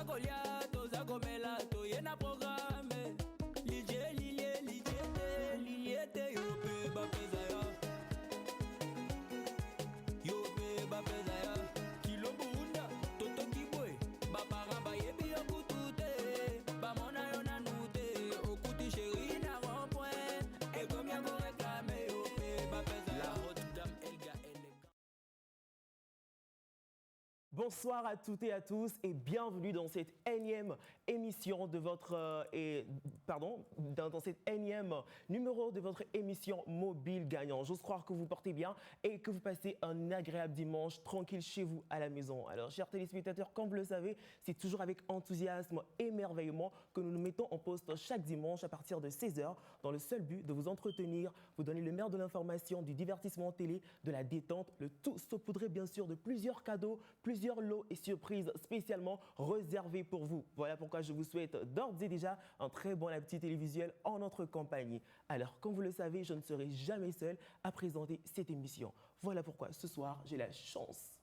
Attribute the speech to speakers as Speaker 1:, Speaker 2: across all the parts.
Speaker 1: Goliath, Zagomela, Toyena programme. Liliete, Yope, Bapezaya. Yope, Bapezaya. Kilo Bunda, Toto Kiboy, Baparaba, Yebi, Okutute, Bamona, Yonanute, Okuti, Chéri, Naron, et comme y'a vous réclamer, Yope, Bapezaya. La haute dame, Elga, élégant.
Speaker 2: Bonsoir à toutes et à tous et bienvenue dans cette énième émission de votre dans cette énième numéro de votre émission Mobile Gagnant. J'ose croire que vous portez bien et que vous passez un agréable dimanche tranquille chez vous à la maison. Alors, chers téléspectateurs, comme vous le savez, c'est toujours avec enthousiasme et émerveillement que nous nous mettons en poste chaque dimanche à partir de 16h dans le seul but de vous entretenir, vous donner le meilleur de l'information, du divertissement télé, de la détente, le tout saupoudré bien sûr de plusieurs cadeaux, plusieurs lots et surprises spécialement réservés pour vous. Voilà pourquoi je vous souhaite d'ores et déjà un très bon appétit télévisuel en notre compagnie. Alors, comme vous le savez, je ne serai jamais seul à présenter cette émission. Voilà pourquoi ce soir, j'ai la chance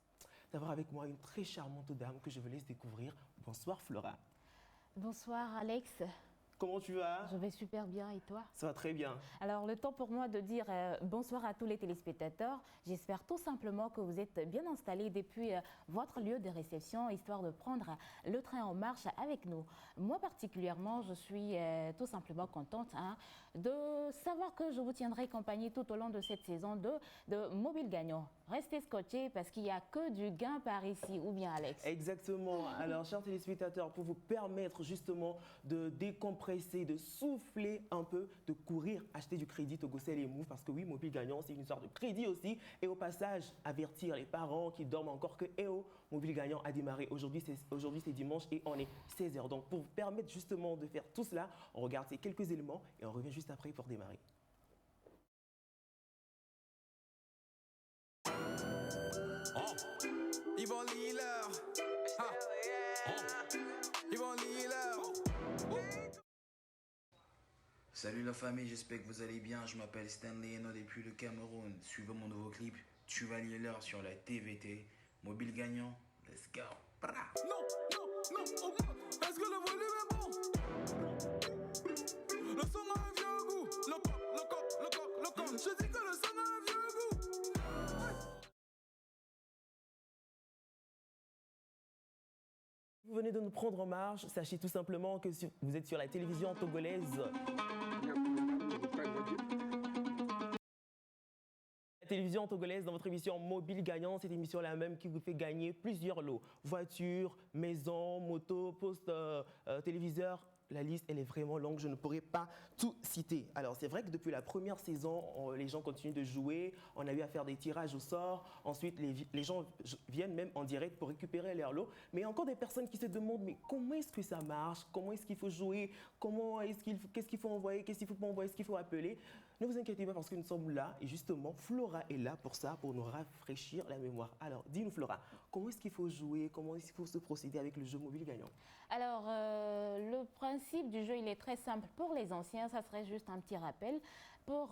Speaker 2: d'avoir avec moi une très charmante dame que je vous laisse découvrir. Bonsoir Flora.
Speaker 3: Bonsoir Alex.
Speaker 2: Comment tu vas?
Speaker 3: Je vais super bien et toi?
Speaker 2: Ça va très bien.
Speaker 3: Alors le temps pour moi de dire bonsoir à tous les téléspectateurs. J'espère tout simplement que vous êtes bien installés depuis votre lieu de réception, histoire de prendre le train en marche avec nous. Moi particulièrement, je suis tout simplement contente de savoir que je vous tiendrai compagnie tout au long de cette saison de Mobile Gagnant. Restez scotchés parce qu'il n'y a que du gain par ici, ou bien Alex?
Speaker 2: Exactement. Alors, chers téléspectateurs, pour vous permettre justement de décompresser, de souffler un peu, de courir, acheter du crédit au Gossel et Move, parce que oui, Mobile Gagnant, c'est une histoire de crédit aussi. Et au passage, avertir les parents qui dorment encore que Mobile Gagnant a démarré. Aujourd'hui, c'est dimanche et on est 16h. Donc, pour vous permettre justement de faire tout cela, on regarde ces quelques éléments et on revient juste après pour démarrer.
Speaker 4: Yvon Liller. Yvon Liller.
Speaker 5: Salut la famille, j'espère que vous allez bien. Je m'appelle Stanley Eno depuis le Cameroun. Suivez mon nouveau clip Chevalier L'heure sur la TVT. Mobile Gagnant, let's go. Bra.
Speaker 4: Non, augmente. Est-ce que le volume est bon? Le son a un vieux goût. Le coq. Je dis que le son a un vieux goût.
Speaker 2: Vous venez de nous prendre en marche, sachez tout simplement que vous êtes sur la télévision togolaise. La télévision togolaise dans votre émission Mobile Gagnant, cette émission-là même qui vous fait gagner plusieurs lots. Voitures, maisons, motos, postes, téléviseurs. La liste, elle est vraiment longue, je ne pourrais pas tout citer. Alors, c'est vrai que depuis la première saison, les gens continuent de jouer. On a eu à faire des tirages au sort. Ensuite, les gens viennent même en direct pour récupérer leur lot. Mais il y a encore des personnes qui se demandent, mais comment est-ce que ça marche? Comment est-ce qu'il faut jouer? Qu'est-ce qu'il faut envoyer? Qu'est-ce qu'il faut pas envoyer? Est-ce qu'il faut appeler? Ne vous inquiétez pas parce que nous sommes là. Et justement, Flora est là pour ça, pour nous rafraîchir la mémoire. Alors, dis-nous Flora, comment est-ce qu'il faut jouer? Comment est-ce qu'il faut se procéder avec le jeu Mobile Gagnant?
Speaker 3: Alors, le principe du jeu, il est très simple. Pour les anciens, ça serait juste un petit rappel. Pour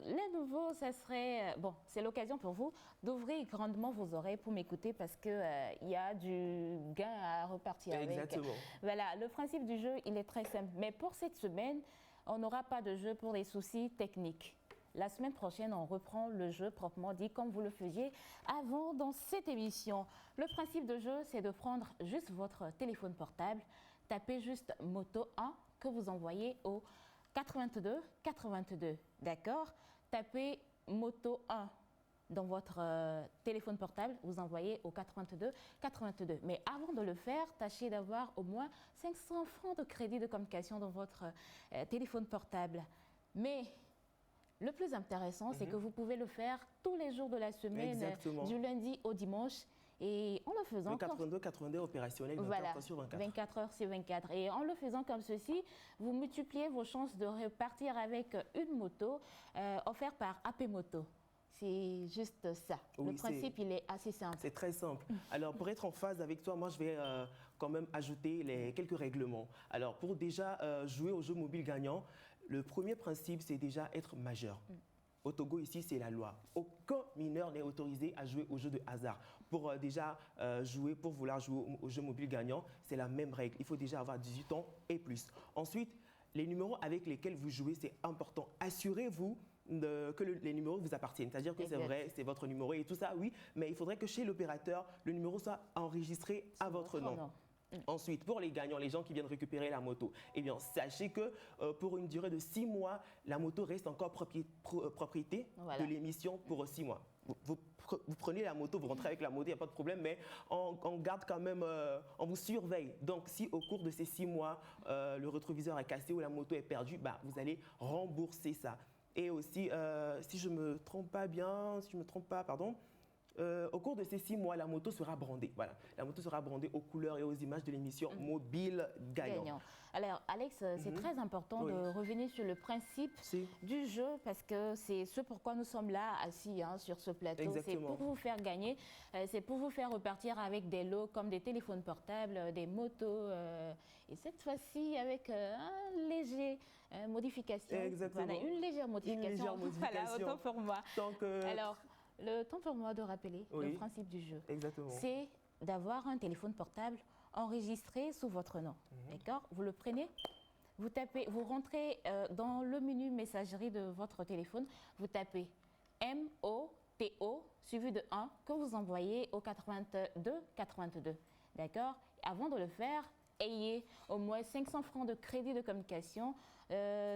Speaker 3: les nouveaux, ça serait... bon, c'est l'occasion pour vous d'ouvrir grandement vos oreilles pour m'écouter parce qu'il y a du gain à repartir avec.
Speaker 2: Exactement.
Speaker 3: Voilà, le principe du jeu, il est très simple. Mais pour cette semaine, on n'aura pas de jeu pour des soucis techniques. La semaine prochaine, on reprend le jeu proprement dit, comme vous le faisiez avant dans cette émission. Le principe de jeu, c'est de prendre juste votre téléphone portable, taper juste Moto 1 que vous envoyez au 82 82, d'accord? Tapez Moto 1 dans votre téléphone portable, vous envoyez au 82 82. Mais avant de le faire, tâchez d'avoir au moins 500 francs de crédit de communication dans votre téléphone portable. Mais le plus intéressant, c'est que vous pouvez le faire tous les jours de la semaine, du lundi au dimanche. Et en le faisant...
Speaker 2: 82 opérationnel, 24 heures sur 24.
Speaker 3: 24 heures sur 24. Et en le faisant comme ceci, vous multipliez vos chances de repartir avec une moto offerte par AP Moto. C'est juste ça.
Speaker 2: Oui,
Speaker 3: le principe, il est assez simple.
Speaker 2: C'est très simple. Alors, pour être en phase avec toi, moi, je vais quand même ajouter quelques règlements. Alors, pour déjà jouer au jeu Mobile Gagnant, le premier principe, c'est déjà être majeur. Au Togo, ici, c'est la loi. Aucun mineur n'est autorisé à jouer aux jeux de hasard. Pour pour vouloir jouer aux jeux mobiles gagnants, c'est la même règle. Il faut déjà avoir 18 ans et plus. Ensuite, les numéros avec lesquels vous jouez, c'est important. Assurez-vous que les numéros vous appartiennent. C'est-à-dire que c'est vrai, c'est votre numéro et tout ça, oui, mais il faudrait que chez l'opérateur, le numéro soit enregistré à votre nom. Ensuite, pour les gagnants, les gens qui viennent récupérer la moto, eh bien, sachez que pour une durée de 6 mois, la moto reste encore propriété de l'émission pour 6 mois. Vous prenez la moto, vous rentrez avec la moto, il n'y a pas de problème, mais on garde quand même, on vous surveille. Donc, si au cours de ces 6 mois, le rétroviseur est cassé ou la moto est perdue, bah, vous allez rembourser ça. Et aussi, si je ne me trompe pas, au cours de ces 6 mois, la moto sera brandée. Voilà, la moto sera brandée aux couleurs et aux images de l'émission Mobile Gagnant.
Speaker 3: Alors, Alex, c'est très important de revenir sur le principe du jeu parce que c'est ce pourquoi nous sommes là assis sur ce plateau. C'est pour vous faire gagner, c'est pour vous faire repartir avec des lots comme des téléphones portables, des motos et cette fois-ci avec un léger modification. Voilà, une légère modification. Voilà, autant pour moi. Alors, le temps pour moi de rappeler le principe du jeu, c'est d'avoir un téléphone portable enregistré sous votre nom. D'accord? Vous le prenez, vous tapez, vous rentrez dans le menu messagerie de votre téléphone, vous tapez MOTO suivi de 1 que vous envoyez au 82 82. D'accord? Avant de le faire, ayez au moins 500 francs de crédit de communication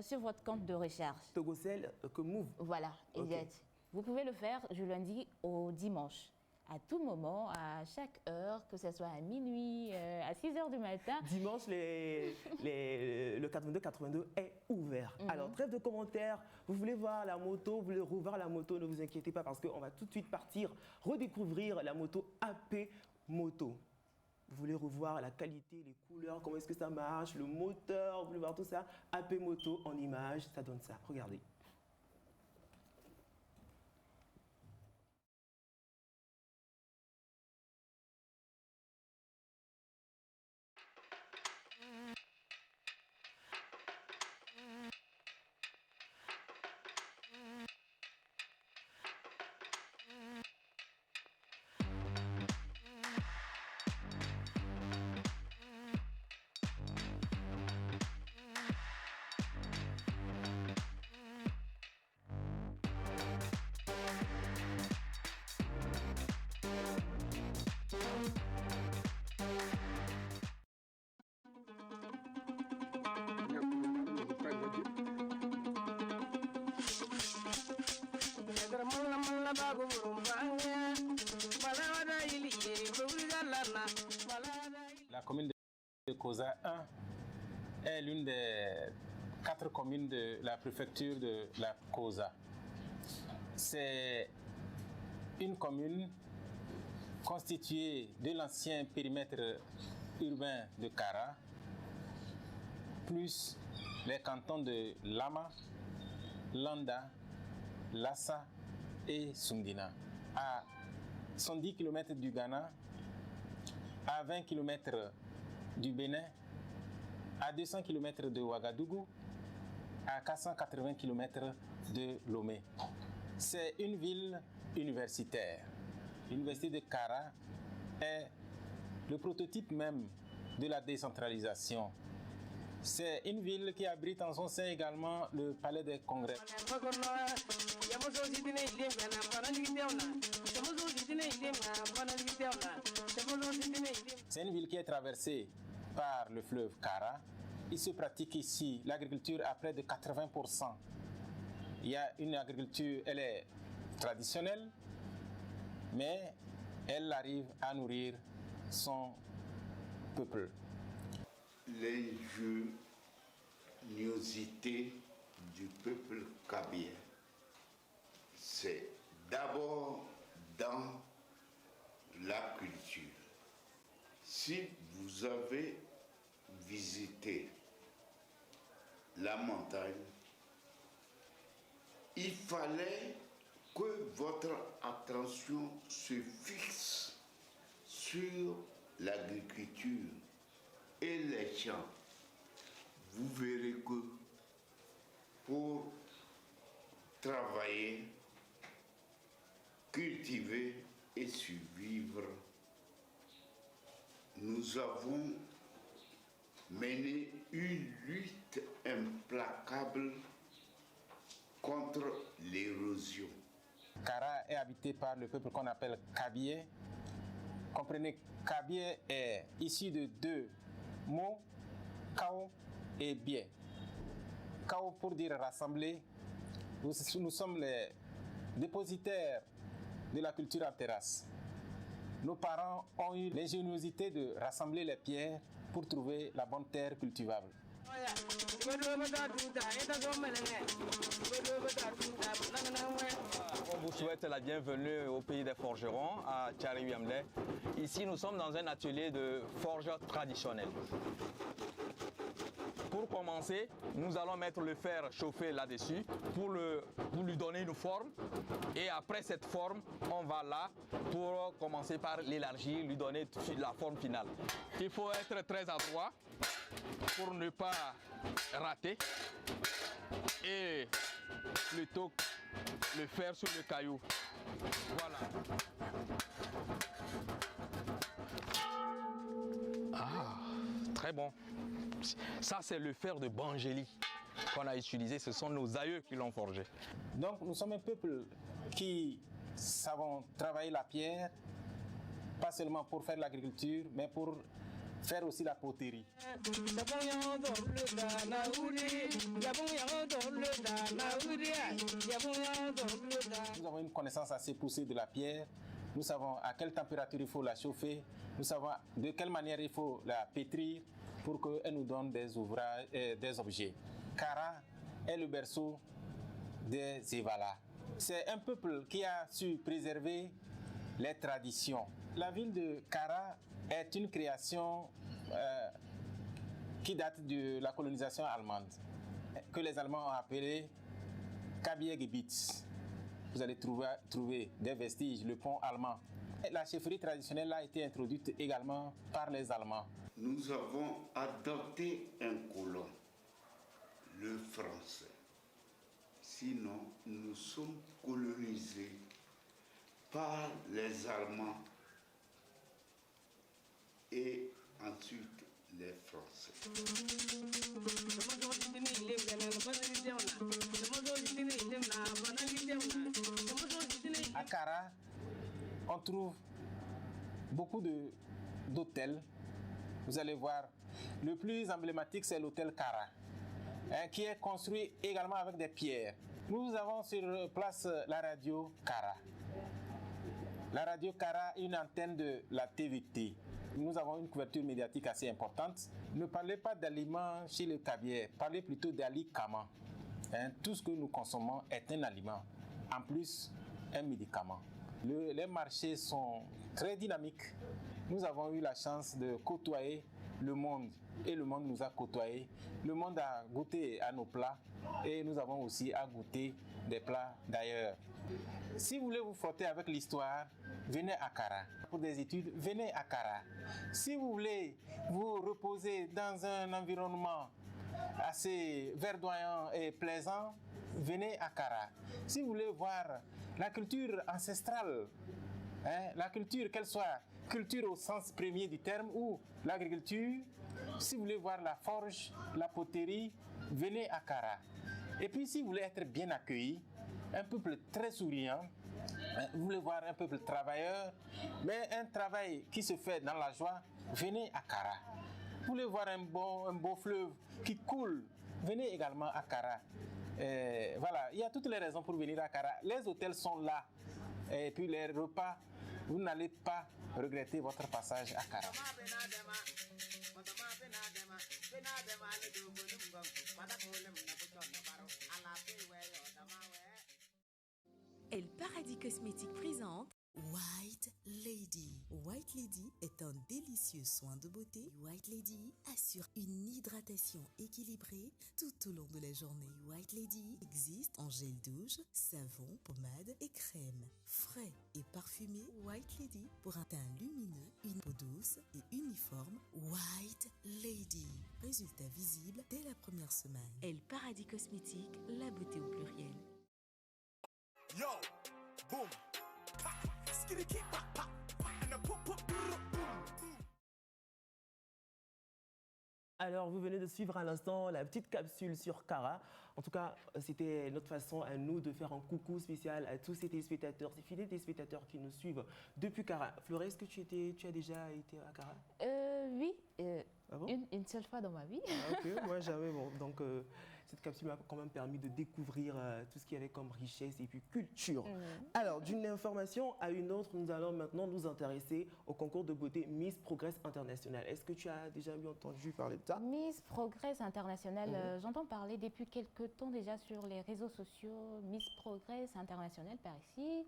Speaker 3: sur votre compte de recharge.
Speaker 2: Togocel que Move.
Speaker 3: Voilà, exact. Vous pouvez le faire du lundi au dimanche, à tout moment, à chaque heure, que ce soit à minuit, à 6 h du matin.
Speaker 2: Dimanche, le 82-82 est ouvert. Alors, trêve de commentaires, vous voulez voir la moto, vous voulez revoir la moto, ne vous inquiétez pas parce qu'on va tout de suite partir redécouvrir la moto AP Moto. Vous voulez revoir la qualité, les couleurs, comment est-ce que ça marche, le moteur, vous voulez voir tout ça. AP Moto en image, ça donne ça. Regardez.
Speaker 6: La commune de Koza 1 est l'une des 4 communes de la préfecture de la Koza. C'est une commune constituée de l'ancien périmètre urbain de Kara, plus les cantons de Lama, Landa, Lassa et Sundina. À 110 km du Ghana, à 20 km du Bénin, à 200 km de Ouagadougou, à 480 km de Lomé. C'est une ville universitaire. L'université de Kara est le prototype même de la décentralisation. C'est une ville qui abrite en son sein également le palais des congrès. C'est une ville qui est traversée par le fleuve Kara. Il se pratique ici l'agriculture à près de 80%. Il y a une agriculture, elle est traditionnelle, mais elle arrive à nourrir son peuple.
Speaker 7: L'ingéniosité du peuple kabien, c'est d'abord dans la culture. Si vous avez visité la montagne, il fallait que votre attention se fixe sur l'agriculture et les champs. Vous verrez que pour travailler, cultiver et survivre, nous avons mené une lutte implacable contre l'érosion.
Speaker 6: Kara est habité par le peuple qu'on appelle Kabié. Comprenez, Kabié est issu de deux mots, Kao et Bié. Kao pour dire rassembler. Nous sommes les dépositaires de la culture en terrasse. Nos parents ont eu l'ingéniosité de rassembler les pierres pour trouver la bonne terre cultivable.
Speaker 8: On vous souhaite la bienvenue au pays des forgerons, à Thiaroye-Yamlé. Ici, nous sommes dans un atelier de forge traditionnelle. Pour commencer, nous allons mettre le fer chauffé là-dessus pour lui donner une forme. Et après cette forme, on va là pour commencer par l'élargir, lui donner la forme finale. Il faut être très adroit pour ne pas rater. Et plutôt le faire sur le caillou. Voilà. Ah, très bon. Ça, c'est le fer de Bangéli qu'on a utilisé. Ce sont nos aïeux qui l'ont forgé.
Speaker 6: Donc, nous sommes un peuple qui savons travailler la pierre, pas seulement pour faire l'agriculture, mais pour faire aussi la poterie. Nous avons une connaissance assez poussée de la pierre. Nous savons à quelle température il faut la chauffer. Nous savons de quelle manière il faut la pétrir pour qu'elle nous donne des ouvrages, des objets. Kara est le berceau des Evala. C'est un peuple qui a su préserver les traditions. La ville de Kara est une création qui date de la colonisation allemande, que les Allemands ont appelée Kabiegebiet. Vous allez trouver des vestiges, le pont allemand. La chefferie traditionnelle a été introduite également par les Allemands.
Speaker 7: Nous avons adopté un colon, le français. Sinon, nous sommes colonisés par les Allemands et ensuite les Français.
Speaker 6: À Kara, on trouve beaucoup d'hôtels. Vous allez voir, le plus emblématique, c'est l'hôtel Kara, qui est construit également avec des pierres. Nous avons sur place la radio Kara. La radio Kara est une antenne de la TVT. Nous avons une couverture médiatique assez importante. Ne parlez pas d'aliments chez le Kabié, parlez plutôt d'aliments. Tout ce que nous consommons est un aliment, en plus un médicament. Les marchés sont très dynamiques. Nous avons eu la chance de côtoyer le monde et le monde nous a côtoyés. Le monde a goûté à nos plats et nous avons aussi à goûter des plats d'ailleurs. Si vous voulez vous frotter avec l'histoire, venez à Kara. Pour des études, venez à Kara. Si vous voulez vous reposer dans un environnement assez verdoyant et plaisant, venez à Kara. Si vous voulez voir la culture ancestrale, la culture, qu'elle soit culture au sens premier du terme ou l'agriculture, si vous voulez voir la forge, la poterie, venez à Kara. Et puis si vous voulez être bien accueilli, un peuple très souriant, vous voulez voir un peuple travailleur, mais un travail qui se fait dans la joie, venez à Kara. Vous voulez voir un beau fleuve qui coule, venez également à Kara. Voilà, il y a toutes les raisons pour venir à Kara. Les hôtels sont là. Et puis les repas, vous n'allez pas regretter votre passage à Kara.
Speaker 9: El Paradis Cosmétique présente White Lady. White Lady est un délicieux soin de beauté. White Lady assure une hydratation équilibrée tout au long de la journée. White Lady existe en gel douche, savon, pommade et crème. Frais et parfumé, White Lady pour un teint lumineux, une peau douce et uniforme. White Lady. Résultat visible dès la première semaine. El Paradis Cosmétique, la beauté au pluriel.
Speaker 4: Yo, boom. Skitty keep pop pop. And a pop pop.
Speaker 2: Alors, vous venez de suivre à l'instant la petite capsule sur Kara. En tout cas, c'était notre façon à nous de faire un coucou spécial à tous ces téléspectateurs, ces fidèles téléspectateurs qui nous suivent depuis Kara. Florence, est-ce que tu as déjà été à Kara?
Speaker 3: Oui,
Speaker 2: Ah bon?
Speaker 3: une seule fois dans ma vie.
Speaker 2: Ah, ok, moi jamais. Bon, donc, cette capsule m'a quand même permis de découvrir tout ce qu'il y avait comme richesse et puis culture. Alors, d'une information à une autre, nous allons maintenant nous intéresser au concours de beauté Miss Progress International. Est-ce que tu as déjà entendu parler de ça?
Speaker 3: Miss Progress International, j'entends parler depuis quelques temps déjà sur les réseaux sociaux. Miss Progress International par ici,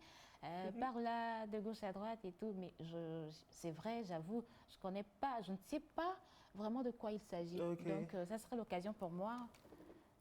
Speaker 3: par là, de gauche à droite et tout. Mais c'est vrai, j'avoue, je ne sais pas vraiment de quoi il s'agit.
Speaker 2: Okay.
Speaker 3: Donc, ça serait l'occasion pour moi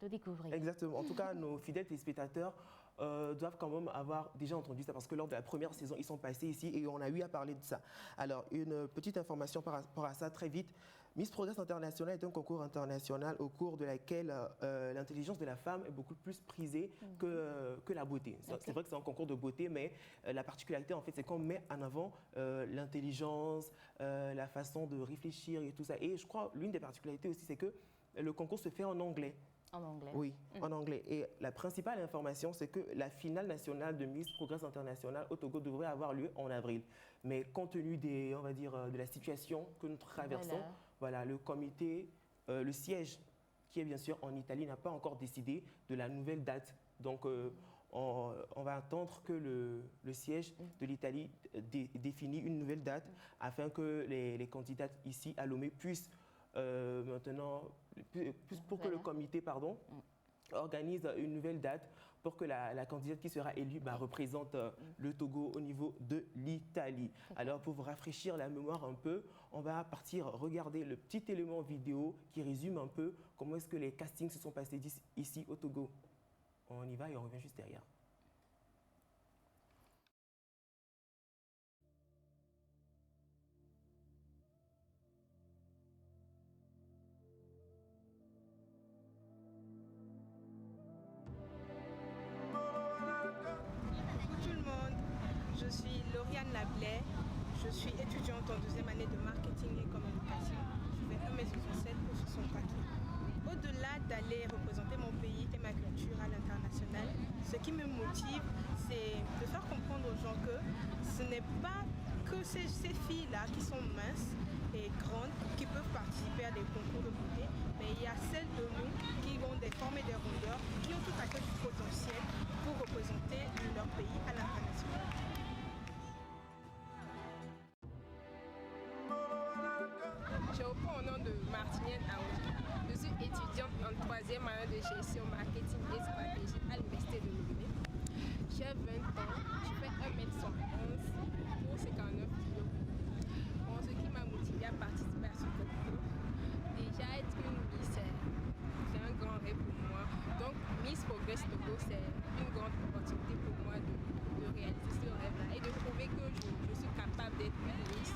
Speaker 3: de découvrir.
Speaker 2: Exactement. En tout cas, nos fidèles téléspectateurs doivent quand même avoir déjà entendu ça parce que lors de la première saison, ils sont passés ici et on a eu à parler de ça. Alors, une petite information par rapport à ça très vite. Miss Progress International est un concours international au cours de laquelle l'intelligence de la femme est beaucoup plus prisée que la beauté. Okay. C'est vrai que c'est un concours de beauté, mais la particularité, en fait, c'est qu'on met en avant l'intelligence, la façon de réfléchir et tout ça. Et je crois, l'une des particularités aussi, c'est que le concours se fait en anglais.
Speaker 3: En anglais.
Speaker 2: Oui, en anglais. Et la principale information, c'est que la finale nationale de Miss Progress International au Togo devrait avoir lieu en avril. Mais compte tenu on va dire, de la situation que nous traversons, voilà, le comité, le siège, qui est bien sûr en Italie, n'a pas encore décidé de la nouvelle date. Donc, on va attendre que le siège de l'Italie définisse une nouvelle date afin que les candidates ici à Lomé puissent maintenant, pour que le comité organise une nouvelle date pour que la candidate qui sera élue représente le Togo au niveau de l'Italie. Alors, pour vous rafraîchir la mémoire un peu, on va partir regarder le petit élément vidéo qui résume un peu comment est-ce que les castings se sont passés ici au Togo. On y va et on revient juste derrière.
Speaker 10: Je suis Lauriane Lablais, je suis étudiante en deuxième année de marketing et communication. Je fais 1m67 pour 60 paquets. Au-delà d'aller représenter mon pays et ma culture à l'international, ce qui me motive, c'est de faire comprendre aux gens que ce n'est pas que ces filles-là qui sont minces et grandes qui peuvent participer à des concours de beauté, mais il y a celles de nous qui ont des formes et des rondeurs, qui ont tout à fait du potentiel pour représenter leur pays à l'international. Je reprends au nom de Martinienne Aoudi. Je suis étudiante en 3e année de gestion, marketing et stratégie à l'Université de Lomé. J'ai 20 ans, je fais 1m71 pour 59 kg. Bon, ce qui m'a motivé à participer à ce concours, déjà être une Miss, c'est un grand rêve pour moi. Donc Miss Progress Togo, c'est une grande opportunité pour moi de réaliser ce rêve-là et de prouver que je suis capable d'être une Miss.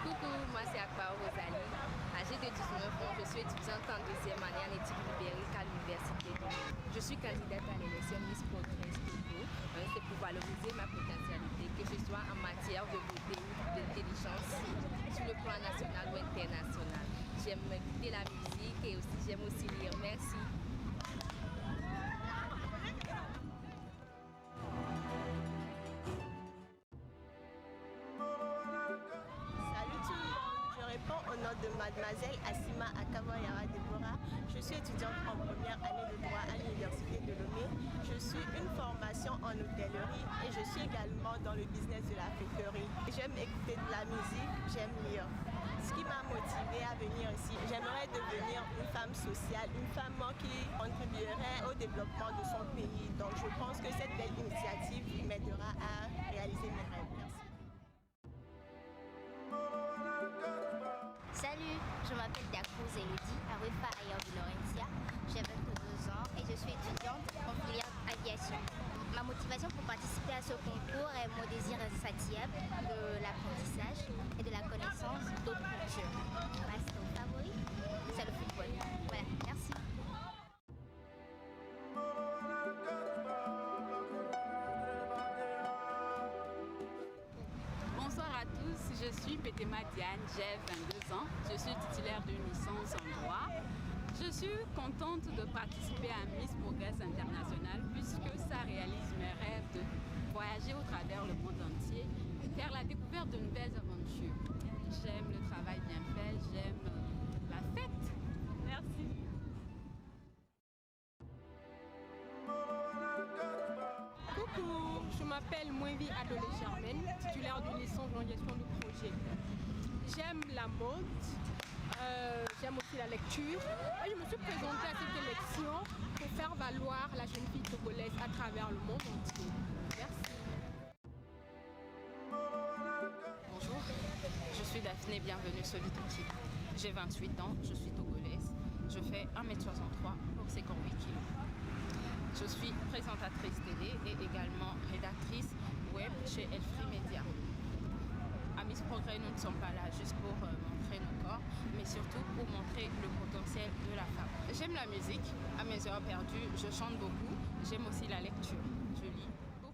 Speaker 11: Coucou, moi c'est Akbar Rosalie. Âgée de 19 ans, je suis étudiante en deuxième année en études numériques à l'Université de Lyon. Je suis candidate à l'élection Miss Progress Togo. C'est pour valoriser ma potentialité, que ce soit en matière de beauté ou d'intelligence, sur le plan national ou international. J'aime écouter la musique et aussi j'aime aussi lire. Merci.
Speaker 12: Au nom de mademoiselle Assima Akavoyara Deborah, je suis étudiante en première année de droit à l'Université de Lomé. Je suis une formation en hôtellerie et je suis également dans le business de la friperie. J'aime écouter de la musique, j'aime lire. Ce qui m'a motivée à venir ici, j'aimerais devenir une femme sociale, une femme qui contribuerait au développement de son pays. Donc je pense que cette belle initiative m'aidera à réaliser mes rêves. Merci.
Speaker 13: Salut, je m'appelle Dacruz Elodie, Arufa Ayer de Laurentia. J'ai 22 ans et je suis étudiante en filière aviation. Ma motivation pour participer à ce concours est mon désir insatiable de l'apprentissage et de la connaissance d'autres cultures. Ma sport favori, c'est le football. Voilà, merci.
Speaker 14: Je suis Pétéma Diane, j'ai 22 ans. Je suis titulaire d'une licence en droit. Je suis contente de participer à Miss Progress International puisque ça réalise mes rêves de voyager au travers le monde entier, faire la découverte de nouvelles aventures. J'aime le travail bien fait, j'aime la fête. Merci.
Speaker 10: Coucou, je m'appelle Mouenvi Adolé Germaine, titulaire d'une licence en gestion de projet. J'aime la mode, j'aime aussi la lecture. Et je me suis présentée à cette élection pour faire valoir la jeune fille togolaise à travers le monde entier. Merci.
Speaker 14: Bonjour, je suis Daphné, bienvenue sur l'Utopie. J'ai 28 ans, je suis togolaise. Je fais 1m63 pour 58 kg. Je suis présentatrice télé et également rédactrice web chez Elfree Media. À Miss Progrès, nous ne sommes pas là juste pour montrer nos corps, mais surtout pour montrer le potentiel de la femme. J'aime la musique, à mes heures perdues, je chante beaucoup. J'aime aussi la lecture, je lis beaucoup.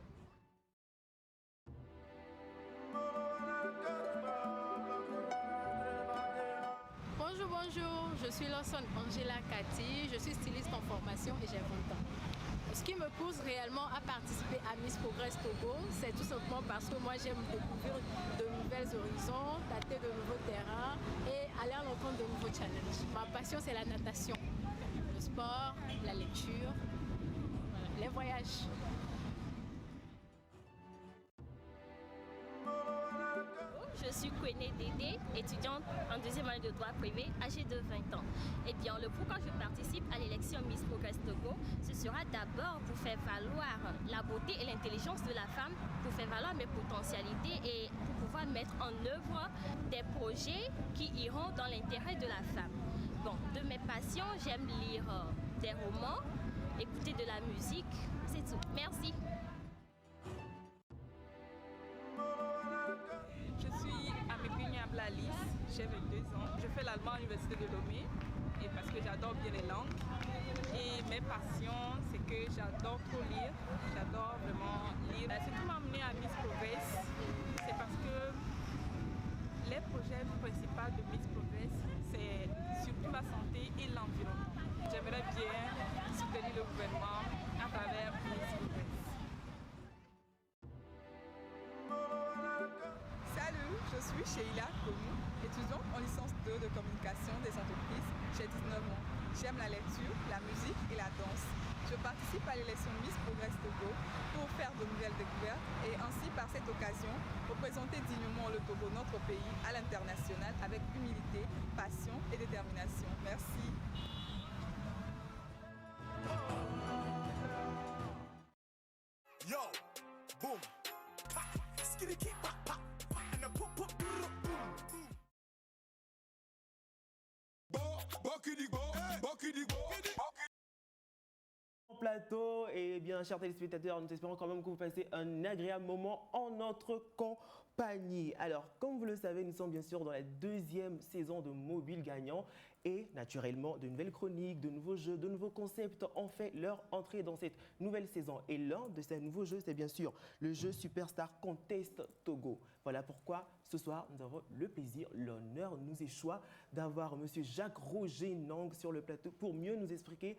Speaker 10: Bonjour, je suis Lawson Angela Kati, je suis styliste en formation et j'ai 20 ans. Ce qui me pousse réellement à participer à Miss Progress Togo, c'est tout simplement parce que moi j'aime découvrir de nouvelles horizons, tâter de nouveaux terrains et aller à l'encontre de nouveaux challenges. Ma passion c'est la natation, le sport, la lecture, les voyages.
Speaker 15: Je suis Kouene Dédé, étudiante en deuxième année de droit privé, âgée de 20 ans. Eh bien, le pourquoi je participe à l'élection Miss Progress Togo, ce sera d'abord pour faire valoir la beauté et l'intelligence de la femme, pour faire valoir mes potentialités et pour pouvoir mettre en œuvre des projets qui iront dans l'intérêt de la femme. Bon, de mes passions, j'aime lire des romans, écouter de la musique, c'est tout. Merci.
Speaker 16: Je suis Amépigna Blalis, j'ai 22 ans. Je fais l'allemand à l'université de Lomé et parce que j'adore bien les langues. Et mes passions, c'est que j'adore trop lire, j'adore vraiment lire. Ce qui m'a amené à Miss Progress, c'est parce que les projets principaux de Miss Progress, c'est surtout la santé et l'environnement. J'aimerais bien soutenir le gouvernement à travers Miss Progress.
Speaker 17: Salut, je suis Sheila Komu, étudiante en licence 2 de communication des entreprises. J'ai 19 ans. J'aime la lecture, la musique et la danse. Je participe à l'élection Miss Progress Togo pour faire de nouvelles découvertes et ainsi par cette occasion représenter dignement le Togo, notre pays, à l'international avec humilité, passion et détermination. Merci.
Speaker 4: Yo, boom, pa, skitty keep pop pop, and the pop pop boom.
Speaker 2: Plateau et bien chers téléspectateurs, nous espérons quand même que vous passez un agréable moment en notre compagnie. Alors comme vous le savez, nous sommes bien sûr dans la deuxième saison de Mobile Gagnant et naturellement de nouvelles chroniques, de nouveaux jeux, de nouveaux concepts ont fait leur entrée dans cette nouvelle saison. Et l'un de ces nouveaux jeux, c'est bien sûr le jeu Superstar Contest Togo. Voilà pourquoi ce soir, nous avons le plaisir, l'honneur nous est choix d'avoir M. Jacques-Roger Nang sur le plateau pour mieux nous expliquer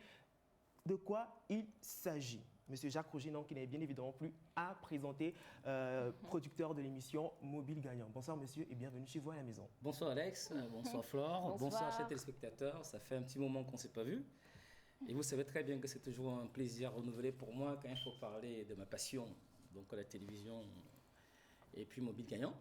Speaker 2: de quoi il s'agit. Monsieur Jacques-Roger Nang, qui n'est bien évidemment plus à présenter, producteur de l'émission Mobile Gagnant. Bonsoir monsieur et bienvenue chez vous à la maison.
Speaker 18: Bonsoir Alex, bonsoir Flore, bonsoir chers téléspectateurs. Ça fait un petit moment qu'on ne s'est pas vu. Et vous savez très bien que c'est toujours un plaisir renouvelé pour moi quand il faut parler de ma passion, donc la télévision et puis Mobile Gagnant.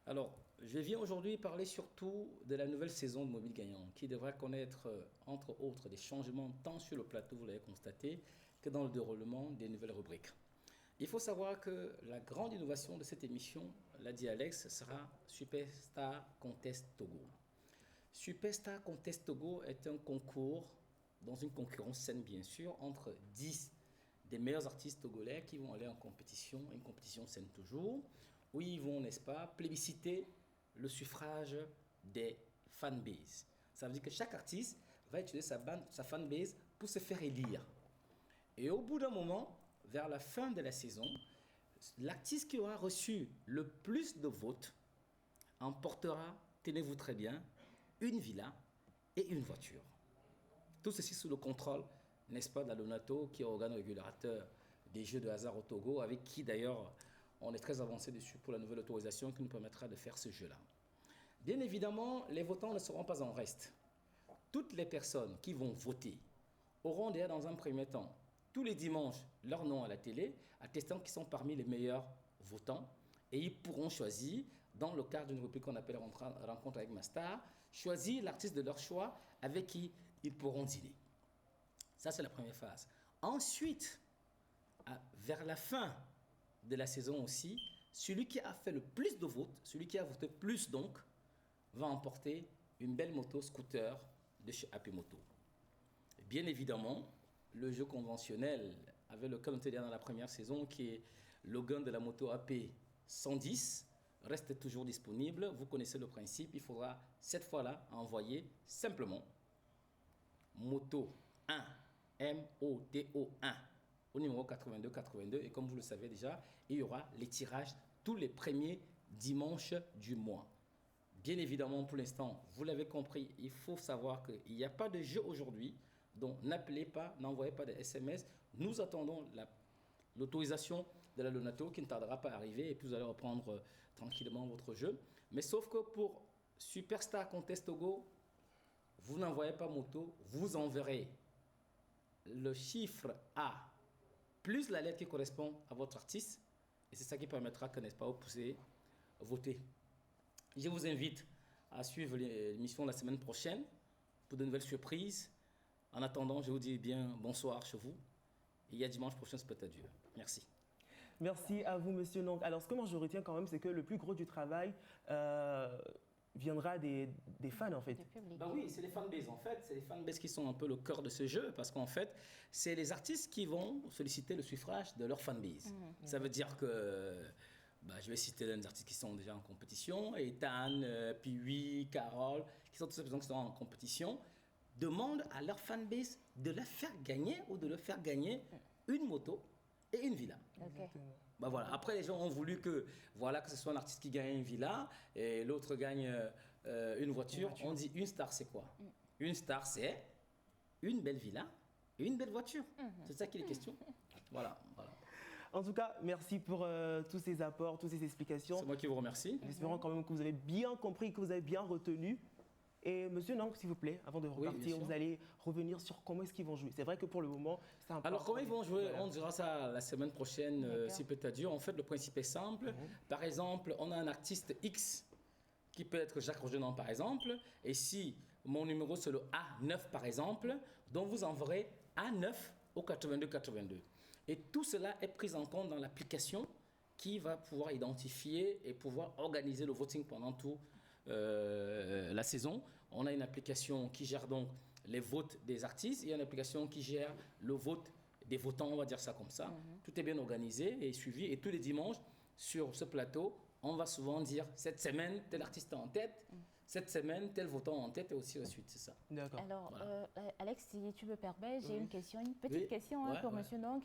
Speaker 18: Alors, je viens aujourd'hui parler surtout de la nouvelle saison de Mobile Gagnant qui devra connaître, entre autres, des changements tant sur le plateau, vous l'avez constaté, que dans le déroulement des nouvelles rubriques. Il faut savoir que la grande innovation de cette émission, l'a dit Alex, sera Superstar Contest Togo. Superstar Contest Togo est un concours, dans une concurrence saine bien sûr, entre 10 des meilleurs artistes togolais qui vont aller en compétition, une compétition saine toujours, où ils vont, n'est-ce pas, plébisciter le suffrage des fanbases. Ça veut dire que chaque artiste va utiliser sa fanbase pour se faire élire. Et au bout d'un moment, vers la fin de la saison, l'artiste qui aura reçu le plus de votes emportera, tenez-vous très bien, une villa et une voiture. Tout ceci sous le contrôle, n'est-ce pas, d'Alonato, qui est organe régulateur des jeux de hasard au Togo, avec qui d'ailleurs on est très avancé dessus pour la nouvelle autorisation qui nous permettra de faire ce jeu-là. Bien évidemment, les votants ne seront pas en reste. Toutes les personnes qui vont voter auront déjà dans un premier temps, tous les dimanches, leur nom à la télé, attestant qu'ils sont parmi les meilleurs votants, et ils pourront choisir, dans le cadre d'une rubrique qu'on appelle Rencontre avec ma star, choisir l'artiste de leur choix avec qui ils pourront dîner. Ça, c'est la première phase. Ensuite, vers la fin de la saison aussi, celui qui a fait le plus de votes, celui qui a voté plus donc, va emporter une belle moto scooter de chez Happy Moto. Bien évidemment, le jeu conventionnel avec lequel on était dans la première saison, qui est le gun de la moto AP 110, reste toujours disponible. Vous connaissez le principe, il faudra cette fois-là envoyer simplement moto 1, M-O-T-O 1, au numéro 8282. Et comme vous le savez déjà, il y aura les tirages tous les premiers dimanches du mois. Bien évidemment, pour l'instant, vous l'avez compris, il faut savoir qu'il n'y a pas de jeu aujourd'hui, donc n'appelez pas, n'envoyez pas de SMS. Nous attendons l'autorisation de la Lonato qui ne tardera pas à arriver et puis vous allez reprendre tranquillement votre jeu. Mais sauf que pour Superstar Contest Togo, vous n'envoyez pas moto, vous enverrez le chiffre A plus la lettre qui correspond à votre artiste et c'est ça qui permettra que, n'est-ce pas, vous puissiez voter. Je vous invite à suivre l'émission la semaine prochaine pour de nouvelles surprises. En attendant, je vous dis bien bonsoir chez vous. Et à dimanche prochain, c'est peut-être Dieu. Merci.
Speaker 2: Merci à vous, Monsieur Nang. Alors, ce que moi je retiens quand même, c'est que le plus gros du travail viendra des fans, en fait.
Speaker 18: Bah oui, c'est les fanbases, en fait. C'est les fanbases qui sont un peu le cœur de ce jeu, parce qu'en fait, c'est les artistes qui vont solliciter le suffrage de leur fanbase. Ça veut dire que... je vais citer des artistes qui sont déjà en compétition, Ethan, Piwi, Carole, qui sont tous ces personnes qui sont en compétition, demandent à leur fanbase de leur faire gagner ou de leur faire gagner une moto et une villa.
Speaker 3: Okay.
Speaker 18: Voilà. Après, les gens ont voulu que ce soit un artiste qui gagne une villa et l'autre gagne une voiture. On dit une star, c'est quoi? Une star, c'est une belle villa et une belle voiture. C'est ça qu'il est question. Voilà.
Speaker 2: En tout cas, merci pour tous ces apports, toutes ces explications.
Speaker 18: C'est moi qui vous remercie.
Speaker 2: Espérons quand même que vous avez bien compris, que vous avez bien retenu. Et Monsieur Nang, s'il vous plaît, avant de repartir, vous allez revenir sur comment est-ce qu'ils vont jouer. C'est vrai que pour le moment, c'est un peu...
Speaker 18: Alors, comment ils vont jouer, on dira ça la semaine prochaine, si peut-être Dieu. En fait, le principe est simple. Par exemple, on a un artiste X qui peut être Jacques Rogenon, par exemple. Et si mon numéro, c'est le A9, par exemple, donc vous enverrez A9 au 8282. Et tout cela est pris en compte dans l'application qui va pouvoir identifier et pouvoir organiser le voting pendant tout la saison. On a une application qui gère donc les votes des artistes et une application qui gère le vote des votants, on va dire ça comme ça. Tout est bien organisé et suivi. Et tous les dimanches, sur ce plateau, on va souvent dire cette semaine, tel artiste est en tête. Cette semaine, tel votant en tête et aussi la suite, c'est ça.
Speaker 2: D'accord.
Speaker 3: Alors, Alex, si tu me permets, j'ai une petite question pour Monsieur Nang,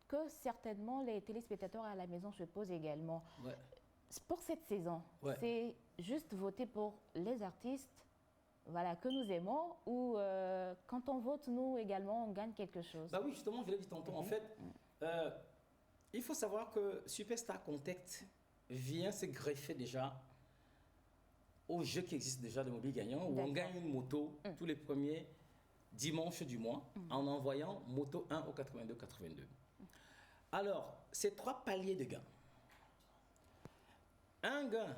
Speaker 3: que certainement les téléspectateurs à la maison se posent également. Pour cette saison, c'est juste voter pour les artistes que nous aimons ou quand on vote, nous également, on gagne quelque chose?
Speaker 18: Oui, justement, je l'ai dit tantôt. En fait, il faut savoir que Superstar Contest vient se greffer déjà au jeu qui existe déjà de Mobile Gagnant, où on gagne une moto tous les premiers dimanches du mois en envoyant moto 1 au 8282. Alors, c'est 3 paliers de gains. Un gain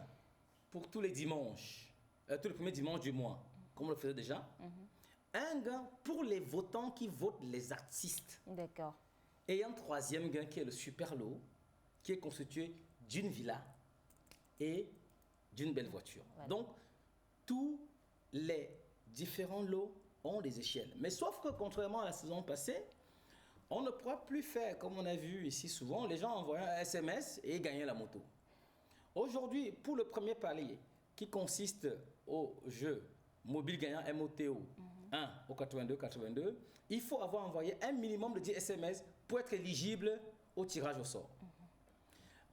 Speaker 18: pour tous les dimanches, tous les premiers dimanches du mois, comme on le faisait déjà. Un gain pour les votants qui votent les artistes.
Speaker 3: D'accord.
Speaker 18: Et un troisième gain qui est le super lot, qui est constitué d'une villa et d'une belle voiture. Voilà. Donc, tous les différents lots ont des échelles. Mais sauf que, contrairement à la saison passée, on ne pourra plus faire, comme on a vu ici souvent, les gens envoient un SMS et gagnent la moto. Aujourd'hui, pour le premier palier, qui consiste au jeu Mobile Gagnant MOTO 1 au 8282, il faut avoir envoyé un minimum de 10 SMS pour être éligible au tirage au sort.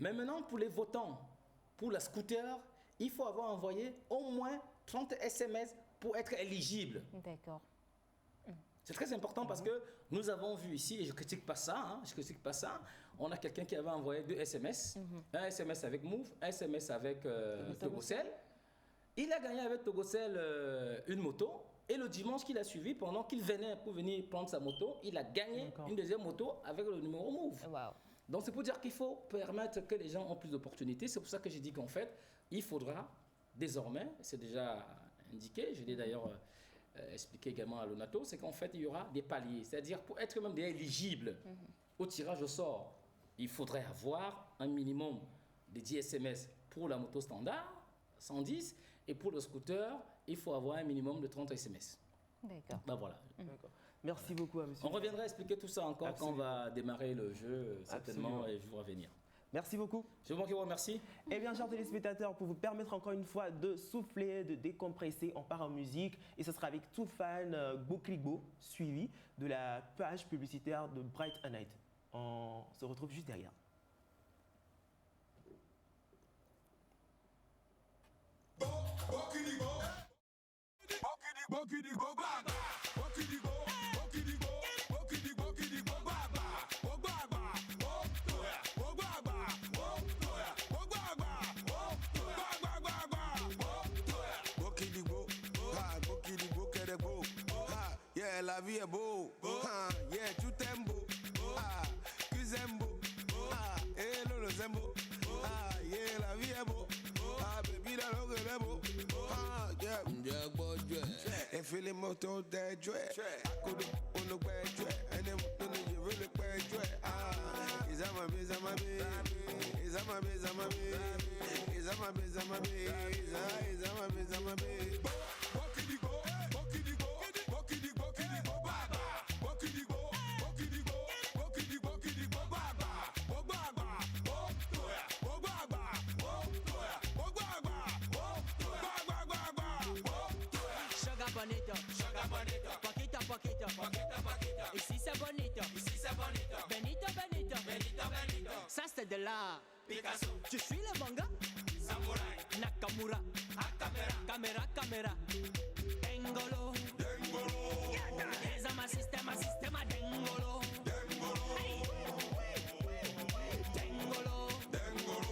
Speaker 18: Mais maintenant, pour les votants, pour la scooter, il faut avoir envoyé au moins 30 SMS pour être éligible.
Speaker 3: D'accord.
Speaker 18: C'est très important parce que nous avons vu ici, et je ne critique pas ça, je critique pas ça, on a quelqu'un qui avait envoyé 2 SMS, un SMS avec Move, un SMS avec Togocel. Il a gagné avec Togocel une moto, et le dimanche qu'il a suivi, pendant qu'il venait pour venir prendre sa moto, il a gagné une deuxième moto avec le numéro Move.
Speaker 3: Wow.
Speaker 18: Donc c'est pour dire qu'il faut permettre que les gens ont plus d'opportunités. C'est pour ça que j'ai dit qu'en fait, il faudra désormais, c'est déjà indiqué, je l'ai d'ailleurs expliqué également à l'ONATO, c'est qu'en fait il y aura des paliers, c'est-à-dire pour être même éligible au tirage au sort, il faudrait avoir un minimum de 10 SMS pour la moto standard, 110, et pour le scooter, il faut avoir un minimum de 30 SMS.
Speaker 3: D'accord.
Speaker 18: Ben voilà.
Speaker 2: Merci beaucoup à monsieur.
Speaker 18: On reviendra expliquer tout ça encore quand on va démarrer le jeu, certainement, les jours à venir.
Speaker 2: Merci beaucoup.
Speaker 18: C'est moi qui vous remercie.
Speaker 2: Eh bien, chers téléspectateurs, pour vous permettre encore une fois de souffler, de décompresser, on part en musique. Et ce sera avec Toufan Bokligo, suivi de la page publicitaire de Bright and Night. On se retrouve juste derrière.
Speaker 19: Yeah, la vie est beau. Yeah, tu t'aimes beau. Tu aimes beau. Hello, le zembo. Yeah, la vie est beau. Baby, la longue est beau. Yeah, yeah, boy, yeah. And feeling moto that dread. I could on the way dread. And then you really quite dread. Is that my biz, I'm my baby? Is that my biz, I'm my baby? Is that my biz, I'm my baby? Is that my biz, I'm my baby?
Speaker 20: Ici c'est bonito, Benito, Benito, ça c'est de l'art. Picasso, tu suis le manga? Samurai, Nakamura, Kamera, Kamera, Dengolo, Dengolo, sistema, Dengolo, Dengolo, Dengolo, Dengolo,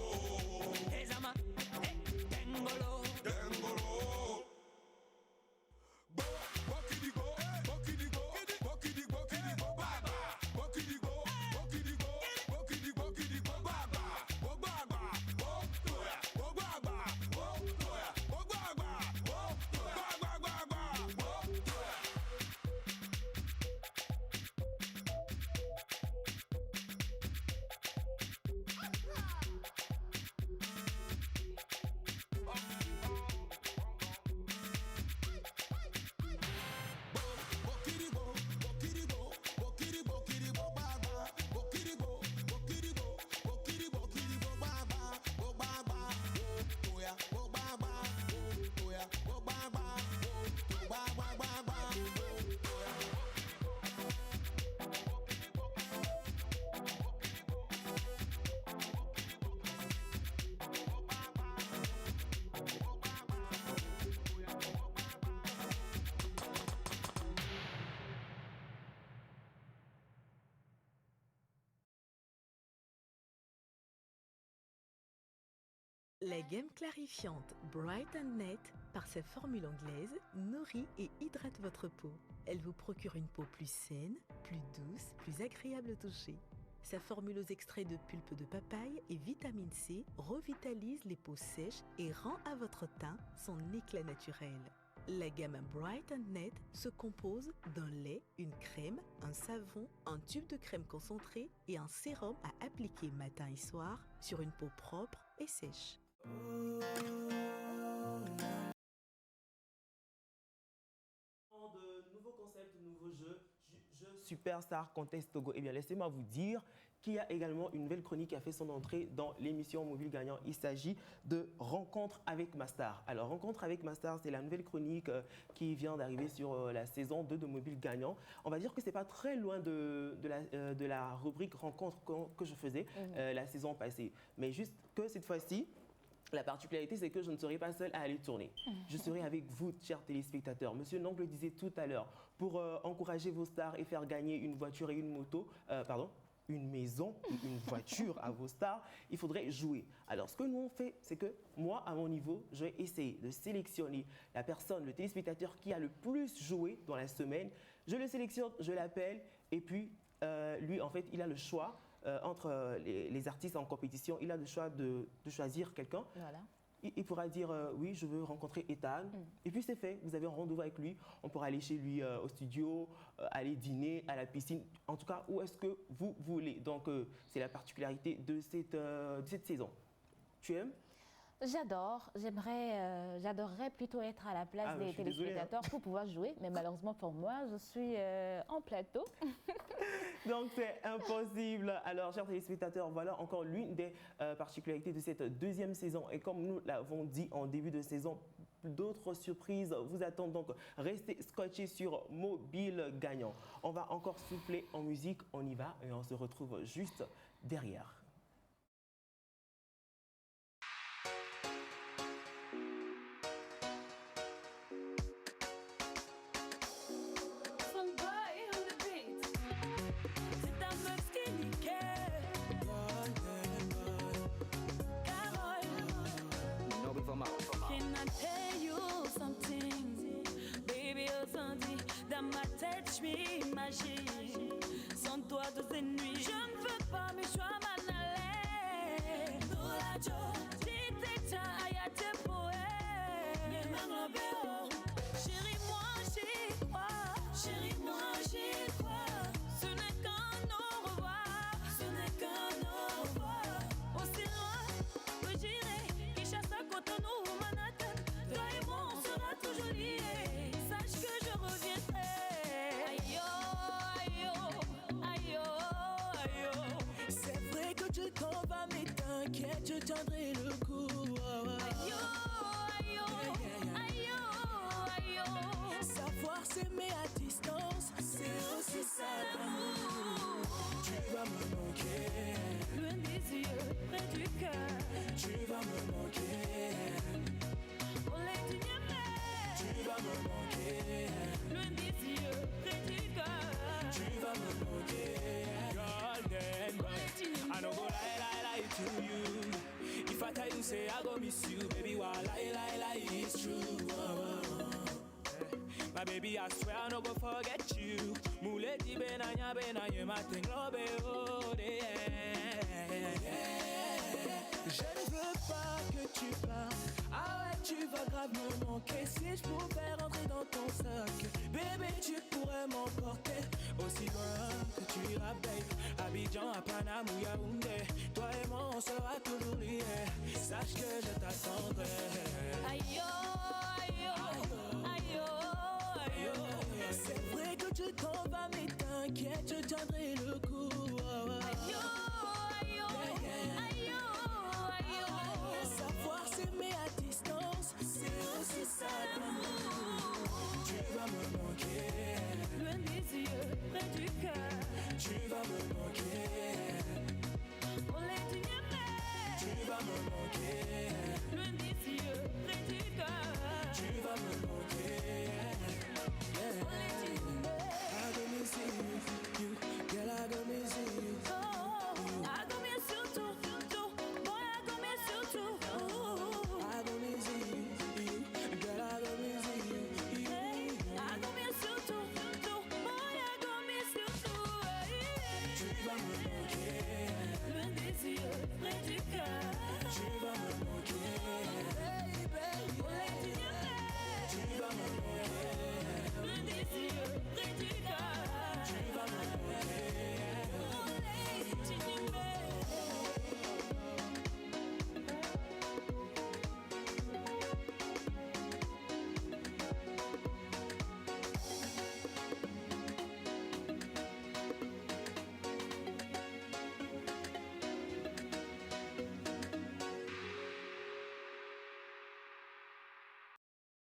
Speaker 9: La gamme clarifiante Bright and Net, par sa formule anglaise, nourrit et hydrate votre peau. Elle vous procure une peau plus saine, plus douce, plus agréable au toucher. Sa formule aux extraits de pulpe de papaye et vitamine C revitalise les peaux sèches et rend à votre teint son éclat naturel. La gamme Bright and Net se compose d'un lait, une crème, un savon, un tube de crème concentrée et un sérum à appliquer matin et soir sur une peau propre et sèche.
Speaker 2: De nouveaux concepts, de nouveaux jeux, Superstar Contest Togo. Eh bien, laissez-moi vous dire qu'il y a également une nouvelle chronique qui a fait son entrée dans l'émission Mobile Gagnant. Il s'agit de Rencontre avec Mastar. Alors, Rencontre avec Mastar, c'est la nouvelle chronique qui vient d'arriver sur la saison 2 de Mobile Gagnant. On va dire que c'est pas très loin de la rubrique Rencontre que je faisais la saison passée. Mais juste que cette fois-ci, La particularité, c'est que je ne serai pas seule à aller tourner. Je serai avec vous, chers téléspectateurs. Monsieur Nong le disait tout à l'heure, pour encourager vos stars et faire gagner une voiture et une moto, une maison et une voiture à vos stars, il faudrait jouer. Alors, ce que nous on fait, c'est que moi, à mon niveau, je vais essayer de sélectionner la personne, le téléspectateur qui a le plus joué dans la semaine. Je le sélectionne, je l'appelle, et puis lui, en fait, il a le choix entre les artistes en compétition, il a le choix de choisir quelqu'un.
Speaker 3: Voilà.
Speaker 2: Il pourra dire oui, je veux rencontrer Ethan. Et puis c'est fait, vous avez un rendez-vous avec lui. On pourra aller chez lui au studio, aller dîner à la piscine, en tout cas où est-ce que vous voulez. Donc c'est la particularité de cette saison. Tu aimes?
Speaker 3: J'adore, j'adorerais plutôt être à la place des téléspectateurs pour pouvoir jouer, mais malheureusement pour moi, je suis en plateau.
Speaker 2: Donc c'est impossible. Alors chers téléspectateurs, voilà encore l'une des particularités de cette deuxième saison. Et comme nous l'avons dit en début de saison, d'autres surprises vous attendent. Donc restez scotchés sur Mobile Gagnant. On va encore souffler en musique, on y va et on se retrouve juste derrière.
Speaker 20: Sans toi toutes ces nuits, je ne veux pas me choix m'en aller. Pour la joie, j'étais ta ayate poète. Chérie, moi j'y crois. Chérie, moi j'y crois. Ce n'est qu'un au revoir. Ce n'est qu'un au revoir. Aussi loin que j'irai, qui chasse à Cotonou ou Manhattan. Toi et moi on sera toujours liés. Sache que je reviendrai. T'inquiète, je tiendrai le coup. Aïe, aïe, aïe, aïe. Savoir s'aimer à distance, c'est aussi ça l'amour. Tu vas me manquer, loin des yeux, près du cœur. Tu vas me manquer, on les dit tu vas me manquer, loin des yeux, près du cœur. Tu vas me manquer, golden boy. I don't go lie to you. If I tell you, say I go miss you, baby, why lie, it's true. My baby, I swear I no go forget you. Muleti benanya matin globe Je ne veux pas que tu partes. Ah ouais, tu vas grave me manquer. Si je pouvais rentrer dans ton sac, bébé, tu pourrais m'emporter aussi loin que tu iras, babe. Abidjan, à Panama ou Yaoundé, toi et moi on sera toujours liés. Sache que je t'attendrai. Aïe, aïe, aïe, aïe. C'est vrai que tu t'en vas, mais t'inquiète, je tiendrai le coup. Aïe, aïe, aïe, aïe. Savoir s'aimer à distance, c'est aussi ça l'amour. Tu vas me manquer, loin des yeux, près du cœur. Tu vas me manquer, on les dit tu vas me manquer, loin des yeux, près du cœur. Tu vas me manquer, on les dit I don't miss you, girl,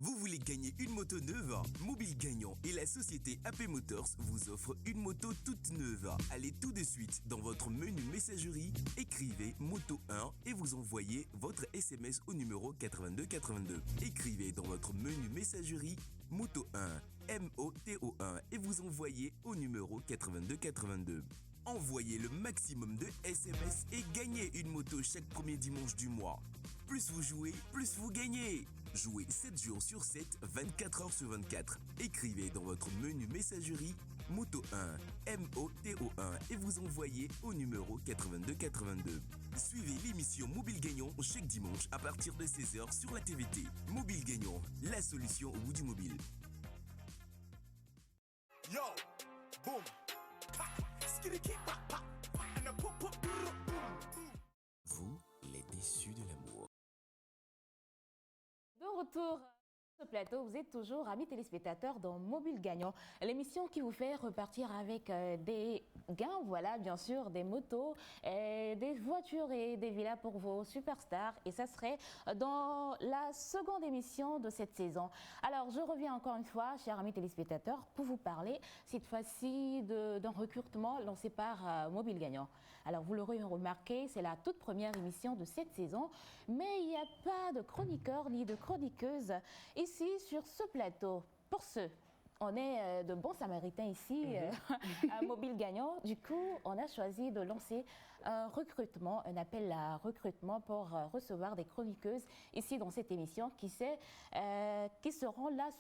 Speaker 21: Vous voulez gagner une moto neuve? Mobile Gagnant et la société AP Motors vous offrent une moto toute neuve. Allez tout de suite dans votre menu messagerie, écrivez Moto 1 et vous envoyez votre SMS au numéro 8282. Écrivez dans votre menu messagerie Moto 1, MOTO 1 et vous envoyez au numéro 8282. Envoyez le maximum de SMS et gagnez une moto chaque premier dimanche du mois. Plus vous jouez, plus vous gagnez. Jouez 7 jours sur 7, 24 heures sur 24. Écrivez dans votre menu messagerie Moto 1, MOTO 1 et vous envoyez au numéro 8282. Suivez l'émission Mobile Gagnant chaque dimanche à partir de 16h sur la TVT. Mobile Gagnant, la solution au bout du mobile.
Speaker 19: Yo, boom.
Speaker 21: Vous, les déçus de l'amour.
Speaker 3: De retour sur ce plateau, vous êtes toujours, amis téléspectateurs, dans Mobile Gagnant, l'émission qui vous fait repartir avec des gains, voilà, bien sûr, des motos, des voitures et des villas pour vos superstars. Et ça serait dans la seconde émission de cette saison. Alors, je reviens encore une fois, chers amis téléspectateurs, pour vous parler cette fois-ci d'un recrutement lancé par Mobile Gagnant. Alors, vous l'aurez remarqué, c'est la toute première émission de cette saison, mais il n'y a pas de chroniqueur ni de chroniqueuse ici sur ce plateau. Pour ce, on est de bons samaritains ici à Mobile Gagnant. Du coup, on a choisi de lancer un recrutement, un appel à recrutement pour recevoir des chroniqueuses ici dans cette émission qui seront là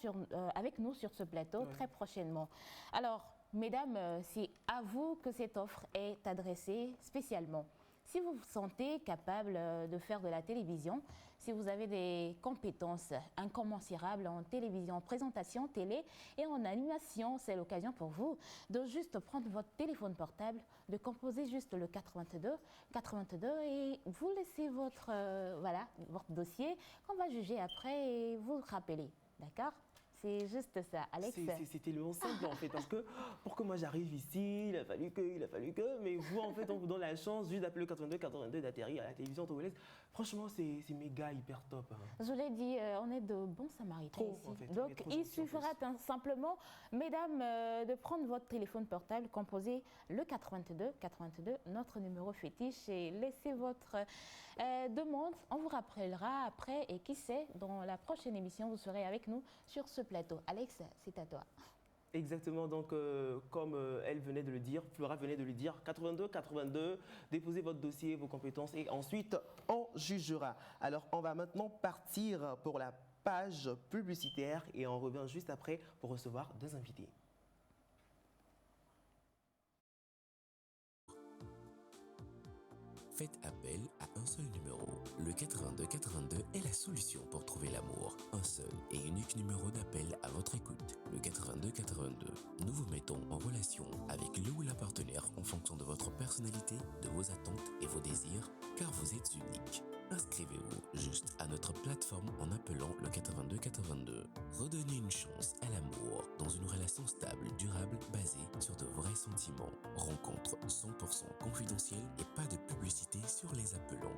Speaker 3: avec nous sur ce plateau très prochainement. Alors, mesdames, c'est à vous que cette offre est adressée spécialement. Si vous vous sentez capable de faire de la télévision, si vous avez des compétences incommensurables en télévision, en présentation télé et en animation, c'est l'occasion pour vous de juste prendre votre téléphone portable, de composer juste le 82 et vous laissez votre dossier qu'on va juger après et vous rappeler. D'accord ? C'est juste ça, Alex.
Speaker 2: C'est tellement simple en fait, parce que pour que moi j'arrive ici, il a fallu que, mais vous en fait on vous donne la chance juste d'appeler le 82 d'atterrir à la télévision togolaise. Franchement c'est méga hyper top. Hein.
Speaker 3: Je l'ai dit, on est de bons samaritains ici.
Speaker 2: En fait,
Speaker 3: donc il suffira simplement, mesdames, de prendre votre téléphone portable, composer le 82, notre numéro fétiche et laissez votre demande. On vous rappellera après et qui sait, dans la prochaine émission, vous serez avec nous sur ce plateau. Alex, c'est à toi.
Speaker 2: Exactement, donc comme elle venait de le dire, Flora venait de le dire, 82, déposez votre dossier, vos compétences et ensuite on jugera. Alors on va maintenant partir pour la page publicitaire et on revient juste après pour recevoir deux invités.
Speaker 21: Faites appel à un seul numéro. Le 82 est la solution pour trouver l'amour. Un seul et unique numéro d'appel à votre écoute. Le 82. Nous vous mettons en relation avec le ou la partenaire en fonction de votre personnalité, de vos attentes et vos désirs, car vous êtes unique. Inscrivez-vous juste à notre plateforme en appelant le 82. Redonnez une chance à l'amour dans une relation stable, durable, basée sur de vrais sentiments. Rencontre 100% confidentielle et pas de publicité sur les appelants.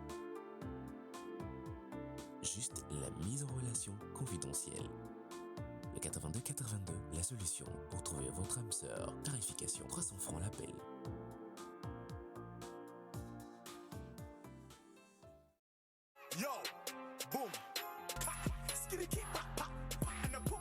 Speaker 21: Juste la mise en relation confidentielle. Le 82, la solution pour trouver votre âme sœur. Tarification 300 francs l'appel.
Speaker 19: Yo, boom. Skitty keep and a boom.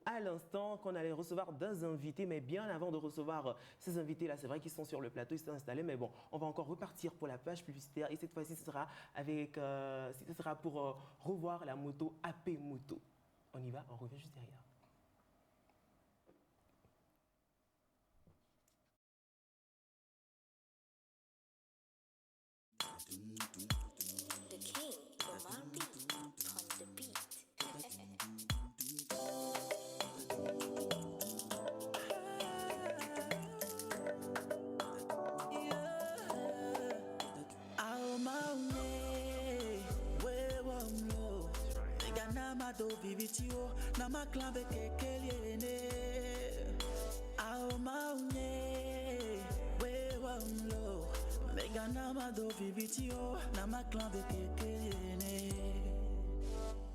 Speaker 2: À l'instant qu'on allait recevoir deux invités, mais bien avant de recevoir ces invités-là, c'est vrai qu'ils sont sur le plateau, ils sont installés, mais bon, on va encore repartir pour la page publicitaire et cette fois-ci, ce sera pour revoir la moto AP Moto. On y va, on revient juste derrière.
Speaker 9: The king, Omar B, on the beat.
Speaker 20: Do vivitio na maklambe kekeliene ao maune we wamlo Megana mado vivitio na maklambe kekeyene.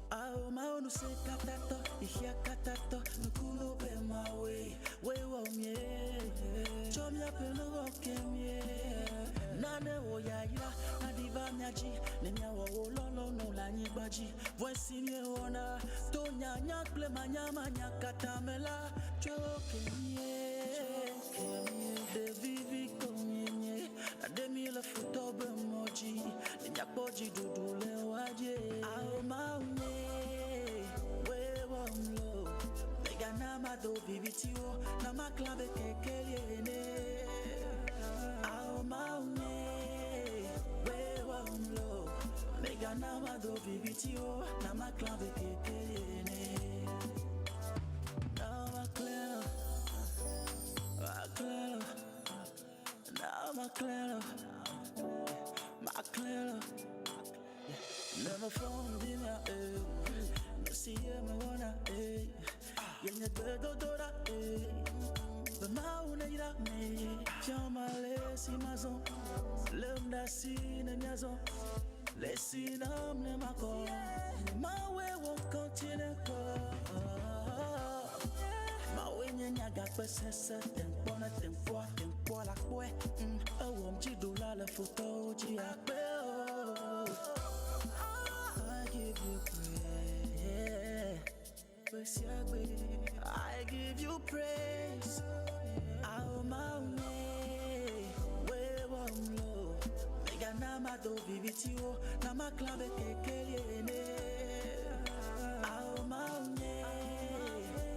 Speaker 20: Ao maunu se katato, ihia katato, nukuno be mawe, we wa mie. Chomya peno wakemie. Nane wo ya ira, na diva nyaji, nenya wo lolo no la nyibaji. Voici mie ona, to nya ple manyama nya katamela, chokemie. De vivi komie, na demi la futobe moji, nenya poji dudu le waje. Ao maune, we wa mlo, megana mado vivitio, na maklambe kekeliene. Ao maune, we wa mlo, megana mado vivitio, na maklambe kekeliene. Now my clear, now my clear. Never found in a no see me wanna yenye do dora but now when I ira me chamale si maison l'homme si ne maison laissez l'homme ne m'accord ma way won't continue ma way nyaga pesa tempo na tempo la kwe oh mjidula la photo ji akpe I give you praise, I give you praise. Ao maune, we wamlo, megana mado vivitio, na maklambe kekeliene. Ao maune,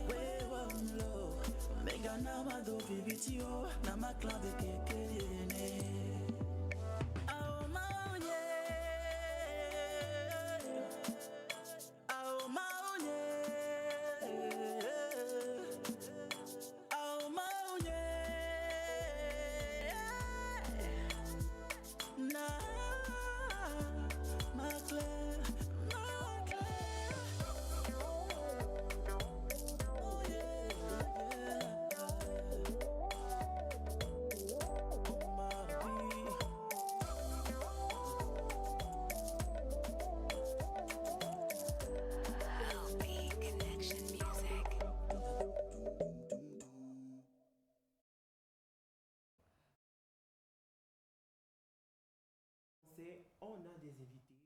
Speaker 20: we wamlo, megana mado vivitio, na maklambe kekeliene.
Speaker 2: On a des invités.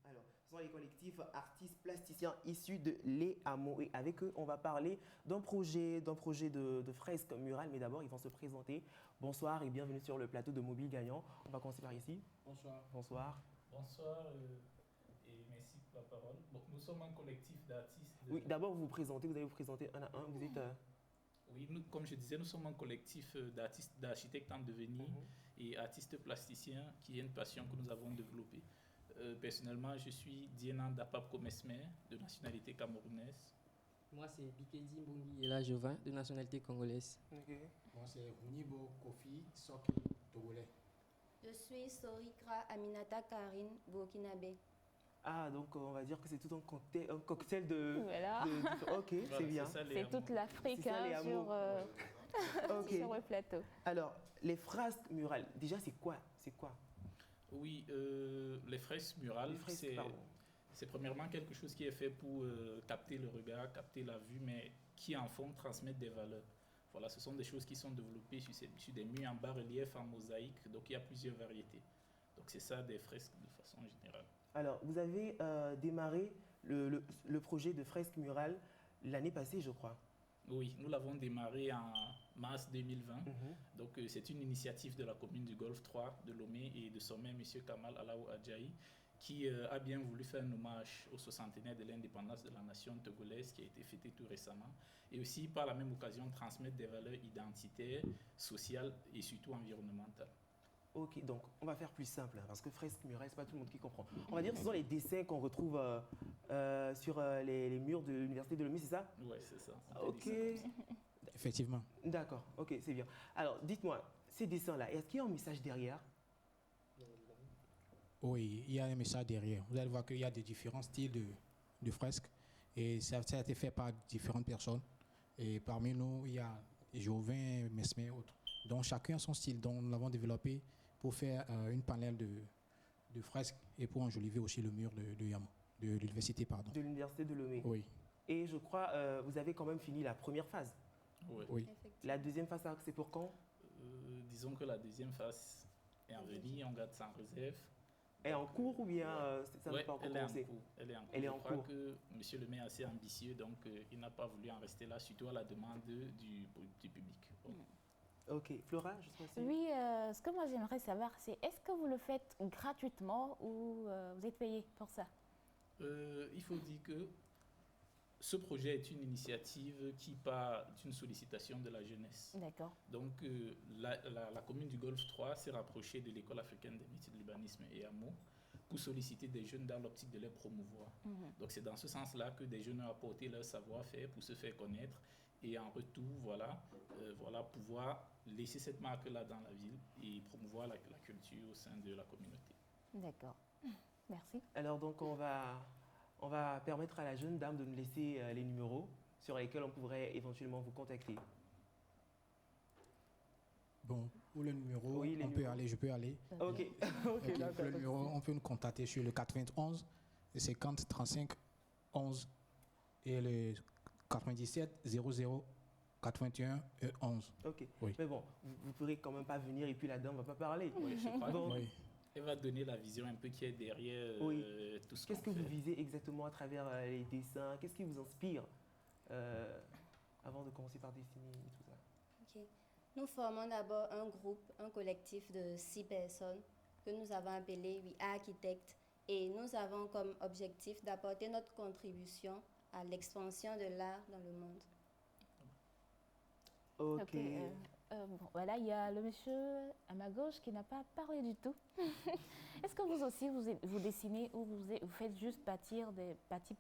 Speaker 2: Alors, ce sont les collectifs artistes plasticiens issus de Les Hameaux. Et avec eux, on va parler d'un projet de fresque murale. Mais d'abord, ils vont se présenter. Bonsoir et bienvenue sur le plateau de Mobile Gagnant. On va commencer par ici.
Speaker 1: Bonsoir.
Speaker 2: Bonsoir.
Speaker 1: Bonsoir et merci pour la parole. Bon, nous sommes un collectif d'artistes.
Speaker 2: Oui, d'abord, vous allez vous présenter un à un. Vous êtes...
Speaker 1: Oui, comme je disais, nous sommes un collectif d'artistes, d'architectes en devenir et artistes plasticiens qui est une passion que nous avons développée. Personnellement, je suis Dienan Dapap Komesme, de nationalité camerounaise.
Speaker 22: Moi, c'est Bikedi Mbongi Ela Jovin, de nationalité congolaise.
Speaker 23: Okay. Moi, c'est Runibo Kofi Soki, togolais.
Speaker 24: Je suis Sorikra Aminata Karine, burkinabé.
Speaker 2: Ah, donc on va dire que c'est tout un cocktail de...
Speaker 3: Voilà.
Speaker 2: Ok, voilà, c'est bien.
Speaker 3: C'est toute l'Afrique sur le plateau.
Speaker 2: Alors, les fresques murales, déjà, c'est quoi?
Speaker 1: Oui, les fresques murales, c'est premièrement quelque chose qui est fait pour capter le regard, capter la vue, mais qui en fond transmettent des valeurs. Voilà, ce sont des choses qui sont développées sur des murs en bas-relief, en mosaïque, donc il y a plusieurs variétés. Donc c'est ça des fresques de façon générale. Alors, vous avez démarré le projet de fresque murale l'année passée, je crois. Oui, nous l'avons démarré en mars 2020. Donc, c'est une initiative de la commune du Golfe 3 de Lomé et de son maire, M. Kamal Alaou Adjaï, qui a bien voulu faire un hommage au 60e de l'indépendance de la nation togolaise qui a été fêté tout récemment. Et aussi, par la même occasion, transmettre des valeurs identitaires, sociales et surtout environnementales.
Speaker 2: Ok, donc on va faire plus simple, parce que fresque murale, c'est pas tout le monde qui comprend. On va dire que ce sont les dessins qu'on retrouve sur les murs de l'université de Lomé, c'est ça?
Speaker 1: Oui, c'est ça.
Speaker 2: Ok.
Speaker 23: Effectivement.
Speaker 2: D'accord, ok, c'est bien. Alors, dites-moi, ces dessins-là, est-ce qu'il y a un message derrière?
Speaker 23: Oui, il y a un message derrière. Vous allez voir qu'il y a des différents styles de fresques, et ça a été fait par différentes personnes. Et parmi nous, il y a Jovin, Mesme et autres. Donc chacun a son style. Donc nous l'avons développé pour faire une panel de fresques et pour enjoliver aussi le mur de l'université.
Speaker 2: De l'université de Lomé.
Speaker 23: Oui.
Speaker 2: Et je crois vous avez quand même fini la première phase.
Speaker 23: Oui.
Speaker 2: La deuxième phase, c'est pour quand?
Speaker 1: Disons que la deuxième phase est en venue, on garde ça en réserve.
Speaker 2: Elle est en cours ou bien ça n'a pas encore commencé?
Speaker 1: Elle est en cours.
Speaker 2: Elle est
Speaker 1: je
Speaker 2: en
Speaker 1: crois
Speaker 2: cours.
Speaker 1: que M. le maire est assez ambitieux, donc il n'a pas voulu en rester là, surtout à la demande du public. Bon.
Speaker 2: Ok. Flora, je sais pas si...
Speaker 3: Oui, ce que moi j'aimerais savoir, c'est est-ce que vous le faites gratuitement ou vous êtes payé pour ça?
Speaker 1: Il faut dire que ce projet est une initiative qui part d'une sollicitation de la jeunesse.
Speaker 3: D'accord.
Speaker 1: Donc, la commune du Golfe 3 s'est rapprochée de l'École africaine des métiers de l'urbanisme et AMO pour solliciter des jeunes dans l'optique de les promouvoir. Donc, c'est dans ce sens-là que des jeunes ont apporté leur savoir-faire pour se faire connaître et en retour, pouvoir laisser cette marque-là dans la ville et promouvoir la culture au sein de la communauté.
Speaker 3: D'accord. Merci.
Speaker 2: Alors, donc, on va permettre à la jeune dame de nous laisser les numéros sur lesquels on pourrait éventuellement vous contacter.
Speaker 23: Bon, pour le numéro,
Speaker 2: oui,
Speaker 23: je peux aller.
Speaker 2: Ok.
Speaker 23: Pour le numéro, on peut nous contacter sur le 91 50 35 11 et le 97 00 81 11.
Speaker 2: Ok.
Speaker 23: Oui.
Speaker 2: Mais bon, vous ne pourrez quand même pas venir et puis la dame ne va pas parler.
Speaker 1: Oui, je crois.
Speaker 2: Donc,
Speaker 1: oui. Elle va donner la vision un peu qui est derrière tout ce qu'on fait.
Speaker 2: Qu'est-ce que vous visez exactement à travers les dessins? Qu'est-ce qui vous inspire avant de commencer par dessiner et tout ça?
Speaker 24: Ok. Nous formons d'abord un groupe, un collectif de 6 personnes que nous avons appelé We Architects et nous avons comme objectif d'apporter notre contribution à l'expansion de l'art dans le monde.
Speaker 2: Ok.
Speaker 3: Bon, voilà, il y a le monsieur à ma gauche qui n'a pas parlé du tout. Est-ce que vous aussi, vous dessinez ou vous faites juste partie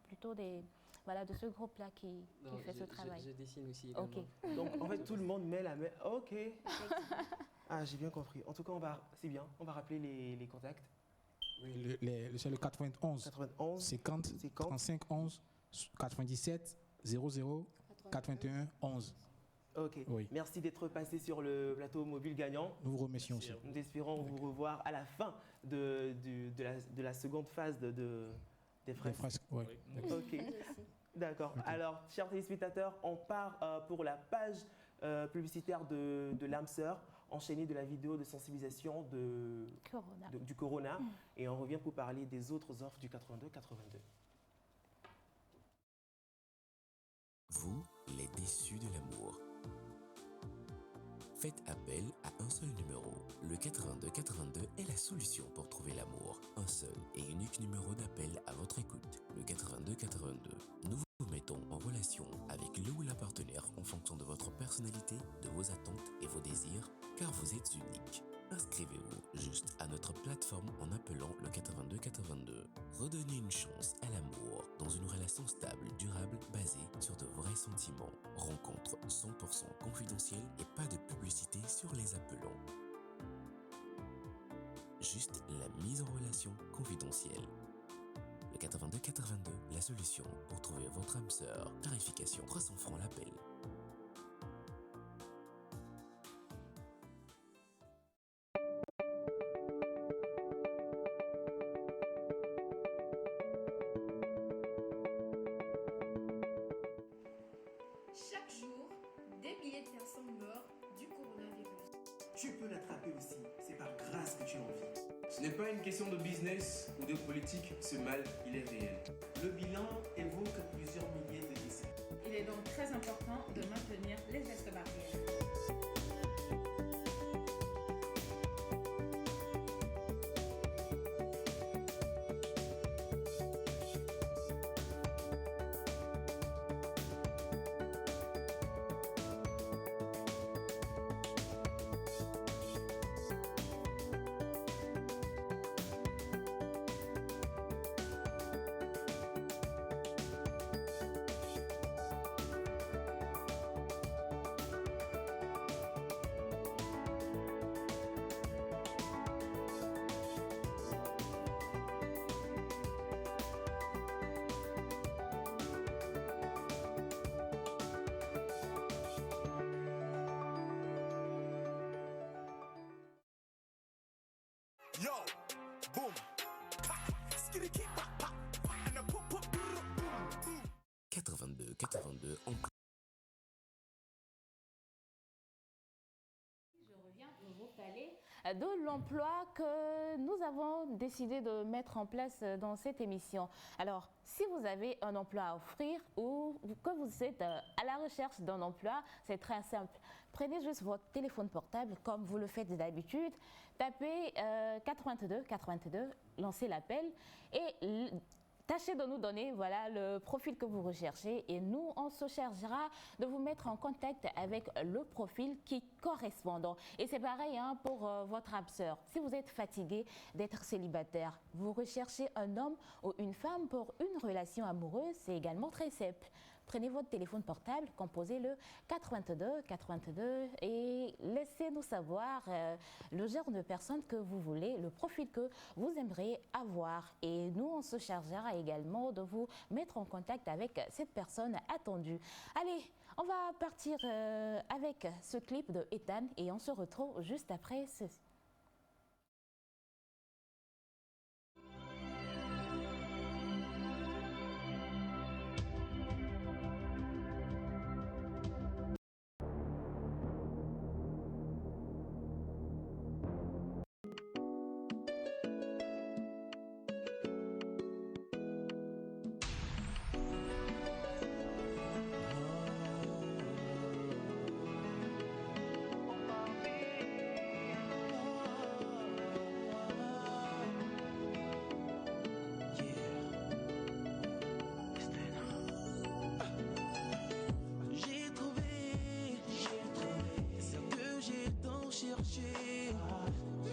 Speaker 3: plutôt de ce groupe-là qui fait ce travail?
Speaker 22: Je dessine aussi également.
Speaker 3: Ok.
Speaker 2: Donc, en fait, tout le monde met la main. Ok. Ah, j'ai bien compris. En tout cas, c'est bien. On va rappeler les contacts.
Speaker 23: Oui, c'est le 91 50 35 11 97 00 81 11.
Speaker 2: Ok,
Speaker 23: oui.
Speaker 2: Merci d'être passé sur le plateau Mobile Gagnant.
Speaker 23: Nous vous remercions aussi.
Speaker 2: Nous espérons vous revoir à la fin de la seconde phase des fresques.
Speaker 23: Des fresques, oui.
Speaker 2: Ok, d'accord. Okay. Alors, chers téléspectateurs, on part pour la page publicitaire de l'âme sœur, enchaînée de la vidéo de sensibilisation du Corona. Et on revient pour parler des autres offres du 82-82.
Speaker 21: Vous, les déçus de l'amour. Faites appel à un seul numéro. Le 82-82 est la solution pour trouver l'amour. Un seul et unique numéro d'appel à votre écoute. Le 82-82. Nous vous mettons en relation avec le ou la partenaire en fonction de votre personnalité, de vos attentes et vos désirs, car vous êtes unique. Inscrivez-vous juste à notre plateforme en appelant le 82-82. Redonnez une chance à l'amour dans une relation stable, durable, basée sur de vrais sentiments. Rencontre 100% confidentielle et pas de publicité sur les appelants. Juste la mise en relation confidentielle. Le 82-82, la solution pour trouver votre âme sœur. Tarification 300 francs l'appel.
Speaker 5: Chaque jour, des milliers de personnes meurent du coronavirus.
Speaker 6: Tu peux l'attraper aussi, c'est par grâce que tu en vis.
Speaker 7: Ce n'est pas une question de business ou de politique, ce mal, il est réel.
Speaker 6: Le bilan évoque plusieurs milliers de décès.
Speaker 8: Il est donc très important de maintenir les gestes barrières.
Speaker 19: Yo, boom.
Speaker 21: 82 en
Speaker 3: de l'emploi que nous avons décidé de mettre en place dans cette émission. Alors, si vous avez un emploi à offrir ou que vous êtes à la recherche d'un emploi, c'est très simple. Prenez juste votre téléphone portable comme vous le faites d'habitude, tapez 82 82, lancez l'appel et tâchez de nous donner le profil que vous recherchez et nous, on se chargera de vous mettre en contact avec le profil qui correspond. Et c'est pareil pour votre âme sœur. Si vous êtes fatigué d'être célibataire, vous recherchez un homme ou une femme pour une relation amoureuse, c'est également très simple. Prenez votre téléphone portable, composez le 82 82 et laissez-nous savoir le genre de personne que vous voulez, le profil que vous aimeriez avoir. Et nous, on se chargera également de vous mettre en contact avec cette personne attendue. Allez, on va partir avec ce clip de Ethan et on se retrouve juste après ceci.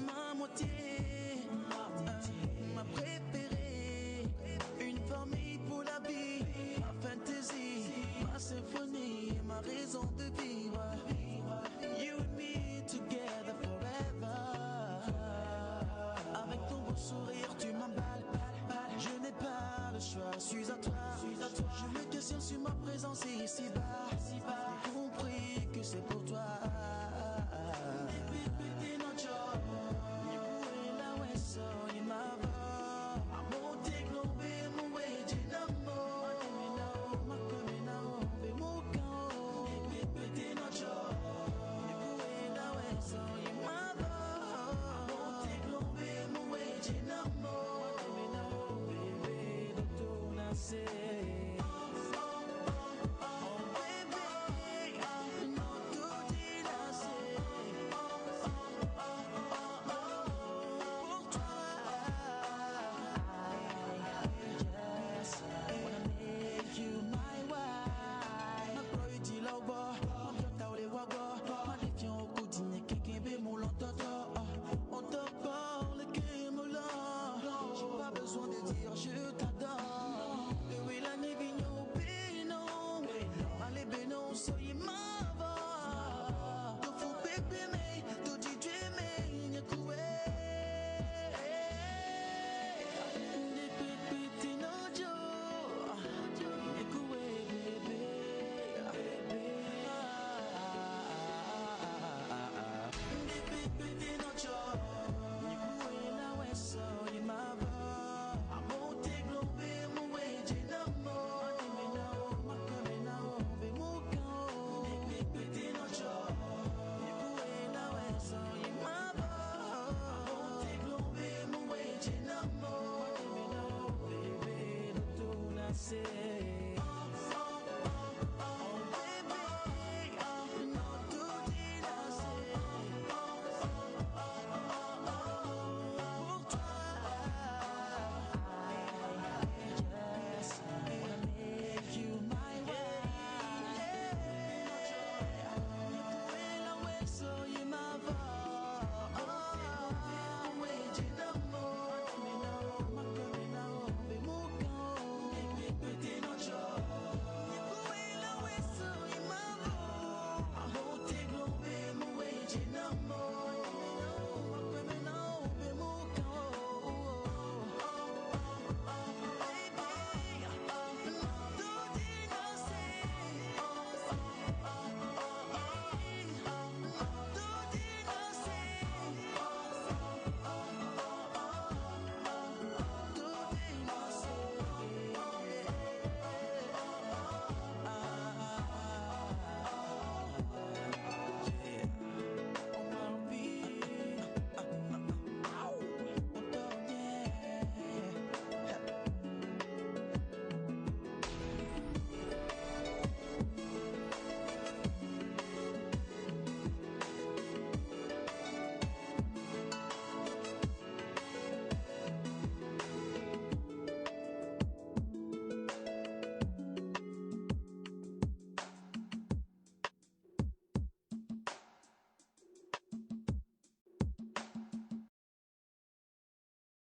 Speaker 20: Ma moitié, ma préférée, une famille pour la vie, ma fantaisie, ma symphonie, ma raison de vivre. You and me together forever. Avec ton beau sourire, tu m'emballes. Je n'ai pas le choix, suis à toi. Je me questionne sur ma présence ici-bas. J'ai compris que c'est pour toi.
Speaker 19: Your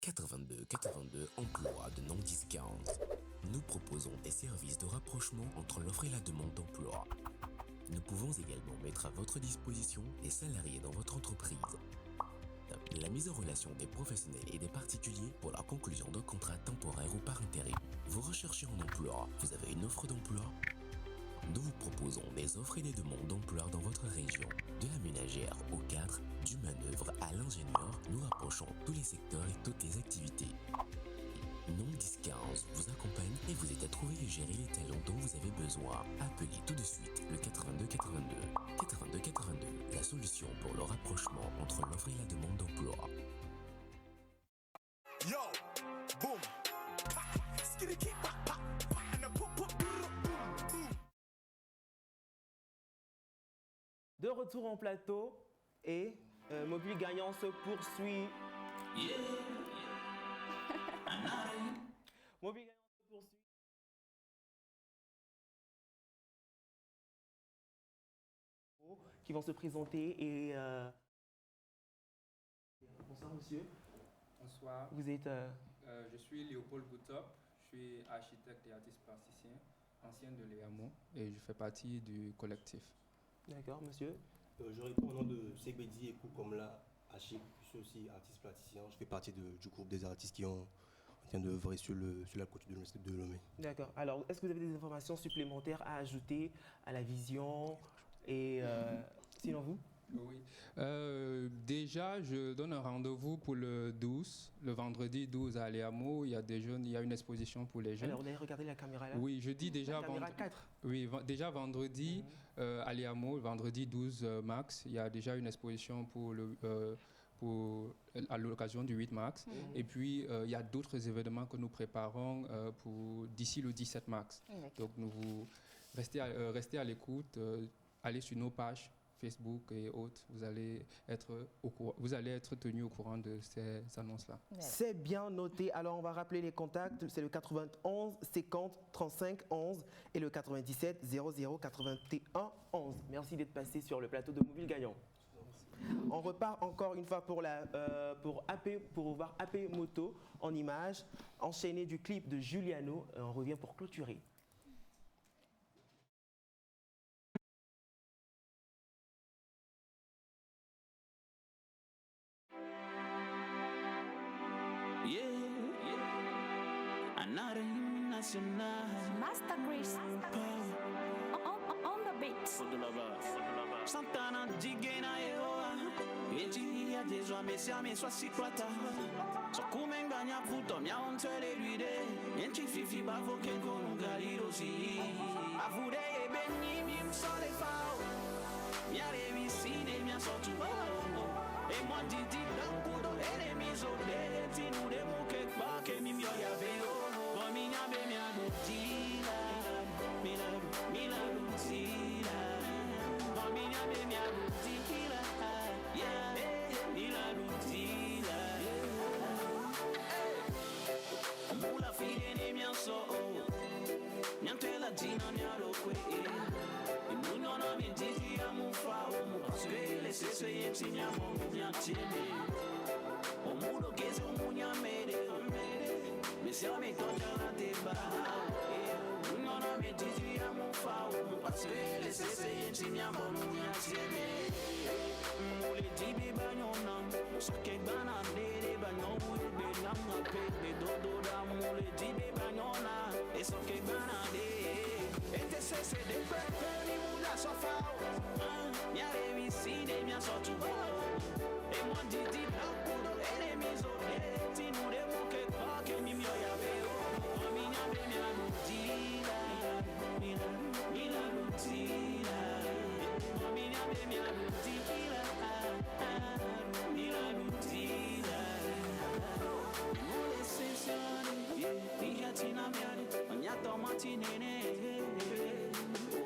Speaker 21: 82 82 emploi de non-discount. Nous proposons des services de rapprochement entre l'offre et la demande d'emploi. Nous pouvons également mettre à votre disposition des salariés dans votre entreprise. La mise en relation des professionnels et des particuliers pour la conclusion d'un contrat temporaire ou par intérim. Vous recherchez un emploi, vous avez une offre d'emploi? Nous vous proposons des offres et des demandes d'emploi dans votre région. De la ménagère au cadre, du manœuvre à l'ingénieur, nous rapprochons tous les secteurs et toutes les activités. Non-discount vous accompagne et vous aide à trouver et gérer les talents dont vous avez besoin. Appelez tout de suite le 82 82. 82 82, la solution pour le rapprochement entre l'offre et la demande d'emploi.
Speaker 4: Yo, boom. Skitty pop pop. And a pop pop.
Speaker 2: De retour en plateau et Mobile Gagnant se poursuit. Mobile Gagnant se poursuit. Qui vont se présenter et bonsoir monsieur.
Speaker 11: Bonsoir.
Speaker 2: Vous êtes
Speaker 11: je suis Léopold Goutop, je suis architecte et artiste plasticien, ancien de l'EAMO et je fais partie du collectif.
Speaker 2: D'accord, monsieur.
Speaker 12: Je réponds au nom de Segbedi Ekou Komla, Achik, je suis aussi artiste plasticien. Je fais partie du groupe des artistes qui ont en train d'œuvrer sur la côte de l'Université de Lomé.
Speaker 2: D'accord. Alors, est-ce que vous avez des informations supplémentaires à ajouter à la vision et sinon vous?
Speaker 11: Oui. Déjà, je donne un rendez-vous pour le 12, le vendredi 12 à Léamo. Il y a des jeunes, il y a une exposition pour les jeunes.
Speaker 2: Alors, vous avez regardé la caméra là?
Speaker 11: Oui, je dis déjà
Speaker 2: caméra 4.
Speaker 11: Oui, déjà vendredi à Léamo, vendredi 12 mars, il y a déjà une exposition à l'occasion du 8 mars. Et puis, il y a d'autres événements que nous préparons d'ici le 17 mars. Donc, restez à l'écoute, allez sur nos pages Facebook et autres, vous allez être tenu au courant de ces annonces-là.
Speaker 2: C'est bien noté. Alors, on va rappeler les contacts. C'est le 91 50 35 11 et le 97 00 81 11. Merci d'être passé sur le plateau de Mobile Gagnant. On repart encore une fois pour voir AP Moto en images, enchaîné du clip de Giuliano. On revient pour clôturer.
Speaker 13: Master Chris on the beat.
Speaker 14: Santana digena eoa Eti adeswa mesia meswa sikwata So kumenganya puto mia ontele luide Yenti fifi bavo kenko nugaliro si Avude ebeni mim sole fao Mia revisine mia sotu E moi didi dankudo enemies ode Tinu de muke bake mimyo ya veo Bominya be mia dutila Mila dutila Bominya be mia dutila Yeah, mila dutila Mula fide ne mia so Nyantela dina nyaro kwe Imuno na mintiti ya mufa Swele sese yeti nyamo nyatime Omudo kese umunyamede Misia me toja na teba Imuno na mintiti ya mufa Swele sese yeti nyamo nyatime Mule dibi banyona Soke bana dede banyo Ube nanga pepe dodo da Mule dibi banyona Soke bana dede Ete sese de pepe ni mula sofa Mia revisine mia sotu E moi didi blakudo enemies ode Tinu de muke kwake mimyo ya veo Minya be mia lutila Mila lutila Minya be mia lutila Mila lutila Mule sesione Iya tina miade Manyato matinene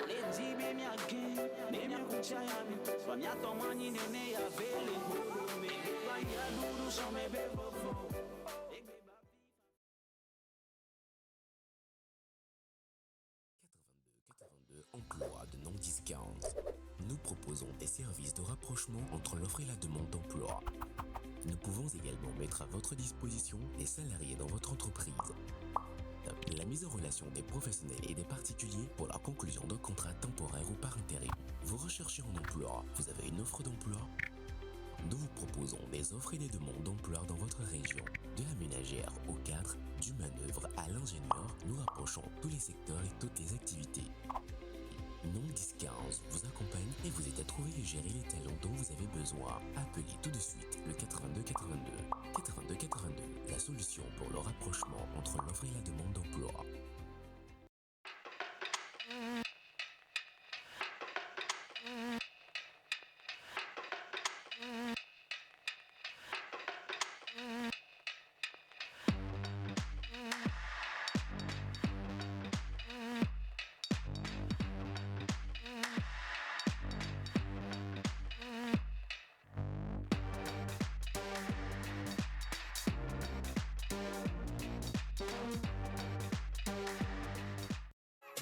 Speaker 14: Ole dibe mi again Nemi akuchayami Manyato mani nene ya vele Me ba ya lulu so me befofo
Speaker 21: Emploi de non-discount. Nous proposons des services de rapprochement entre l'offre et la demande d'emploi.
Speaker 10: Nous pouvons également mettre à votre disposition des salariés dans votre entreprise. La mise en relation des professionnels et des particuliers pour la conclusion d'un contrat temporaire ou par intérim. Vous recherchez un emploi, vous avez une offre d'emploi? Nous vous proposons des offres et des demandes d'emploi dans votre région. De la ménagère au cadre, du manœuvre à l'ingénieur, nous rapprochons tous les secteurs et toutes les activités. Non 1015 vous accompagne et vous aide à trouver et gérer les talents dont vous avez besoin. Appelez tout de suite le 82 82. 82 82, la solution pour le rapprochement entre l'offre et la demande d'emploi.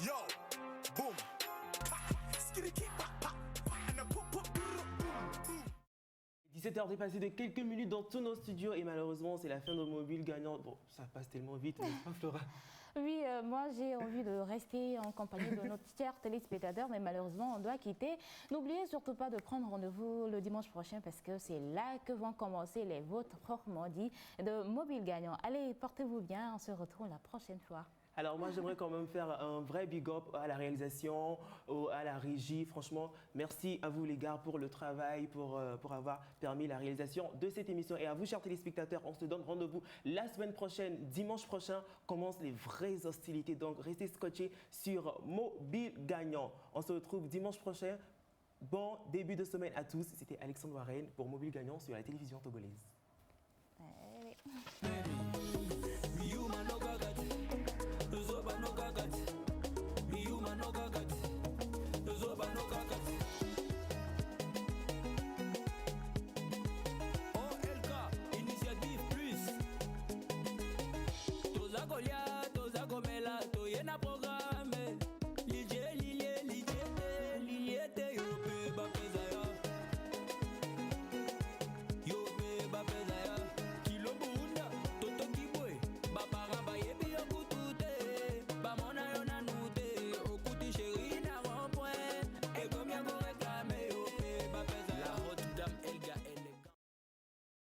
Speaker 4: Yo, boom.
Speaker 2: 17h dépassé de quelques minutes dans tous nos studios et malheureusement c'est la fin de Mobile Gagnant. Bon, ça passe tellement vite, n'est-ce pas Flora?
Speaker 3: Oui, moi j'ai envie de rester en compagnie de nos chers téléspectateurs, mais malheureusement on doit quitter. N'oubliez surtout pas de prendre rendez-vous le dimanche prochain parce que c'est là que vont commencer les votes proprement dit de Mobile Gagnant. Allez, portez-vous bien, on se retrouve la prochaine fois.
Speaker 2: Alors moi j'aimerais quand même faire un vrai big up à la réalisation, à la régie. Franchement, merci à vous les gars pour le travail, pour avoir permis la réalisation de cette émission. Et à vous chers téléspectateurs, on se donne rendez-vous la semaine prochaine, dimanche prochain, commencent les vraies hostilités. Donc restez scotchés sur Mobile Gagnant. On se retrouve dimanche prochain. Bon début de semaine à tous. C'était Alexandre Warren pour Mobile Gagnant sur la télévision togolaise.
Speaker 3: Allez.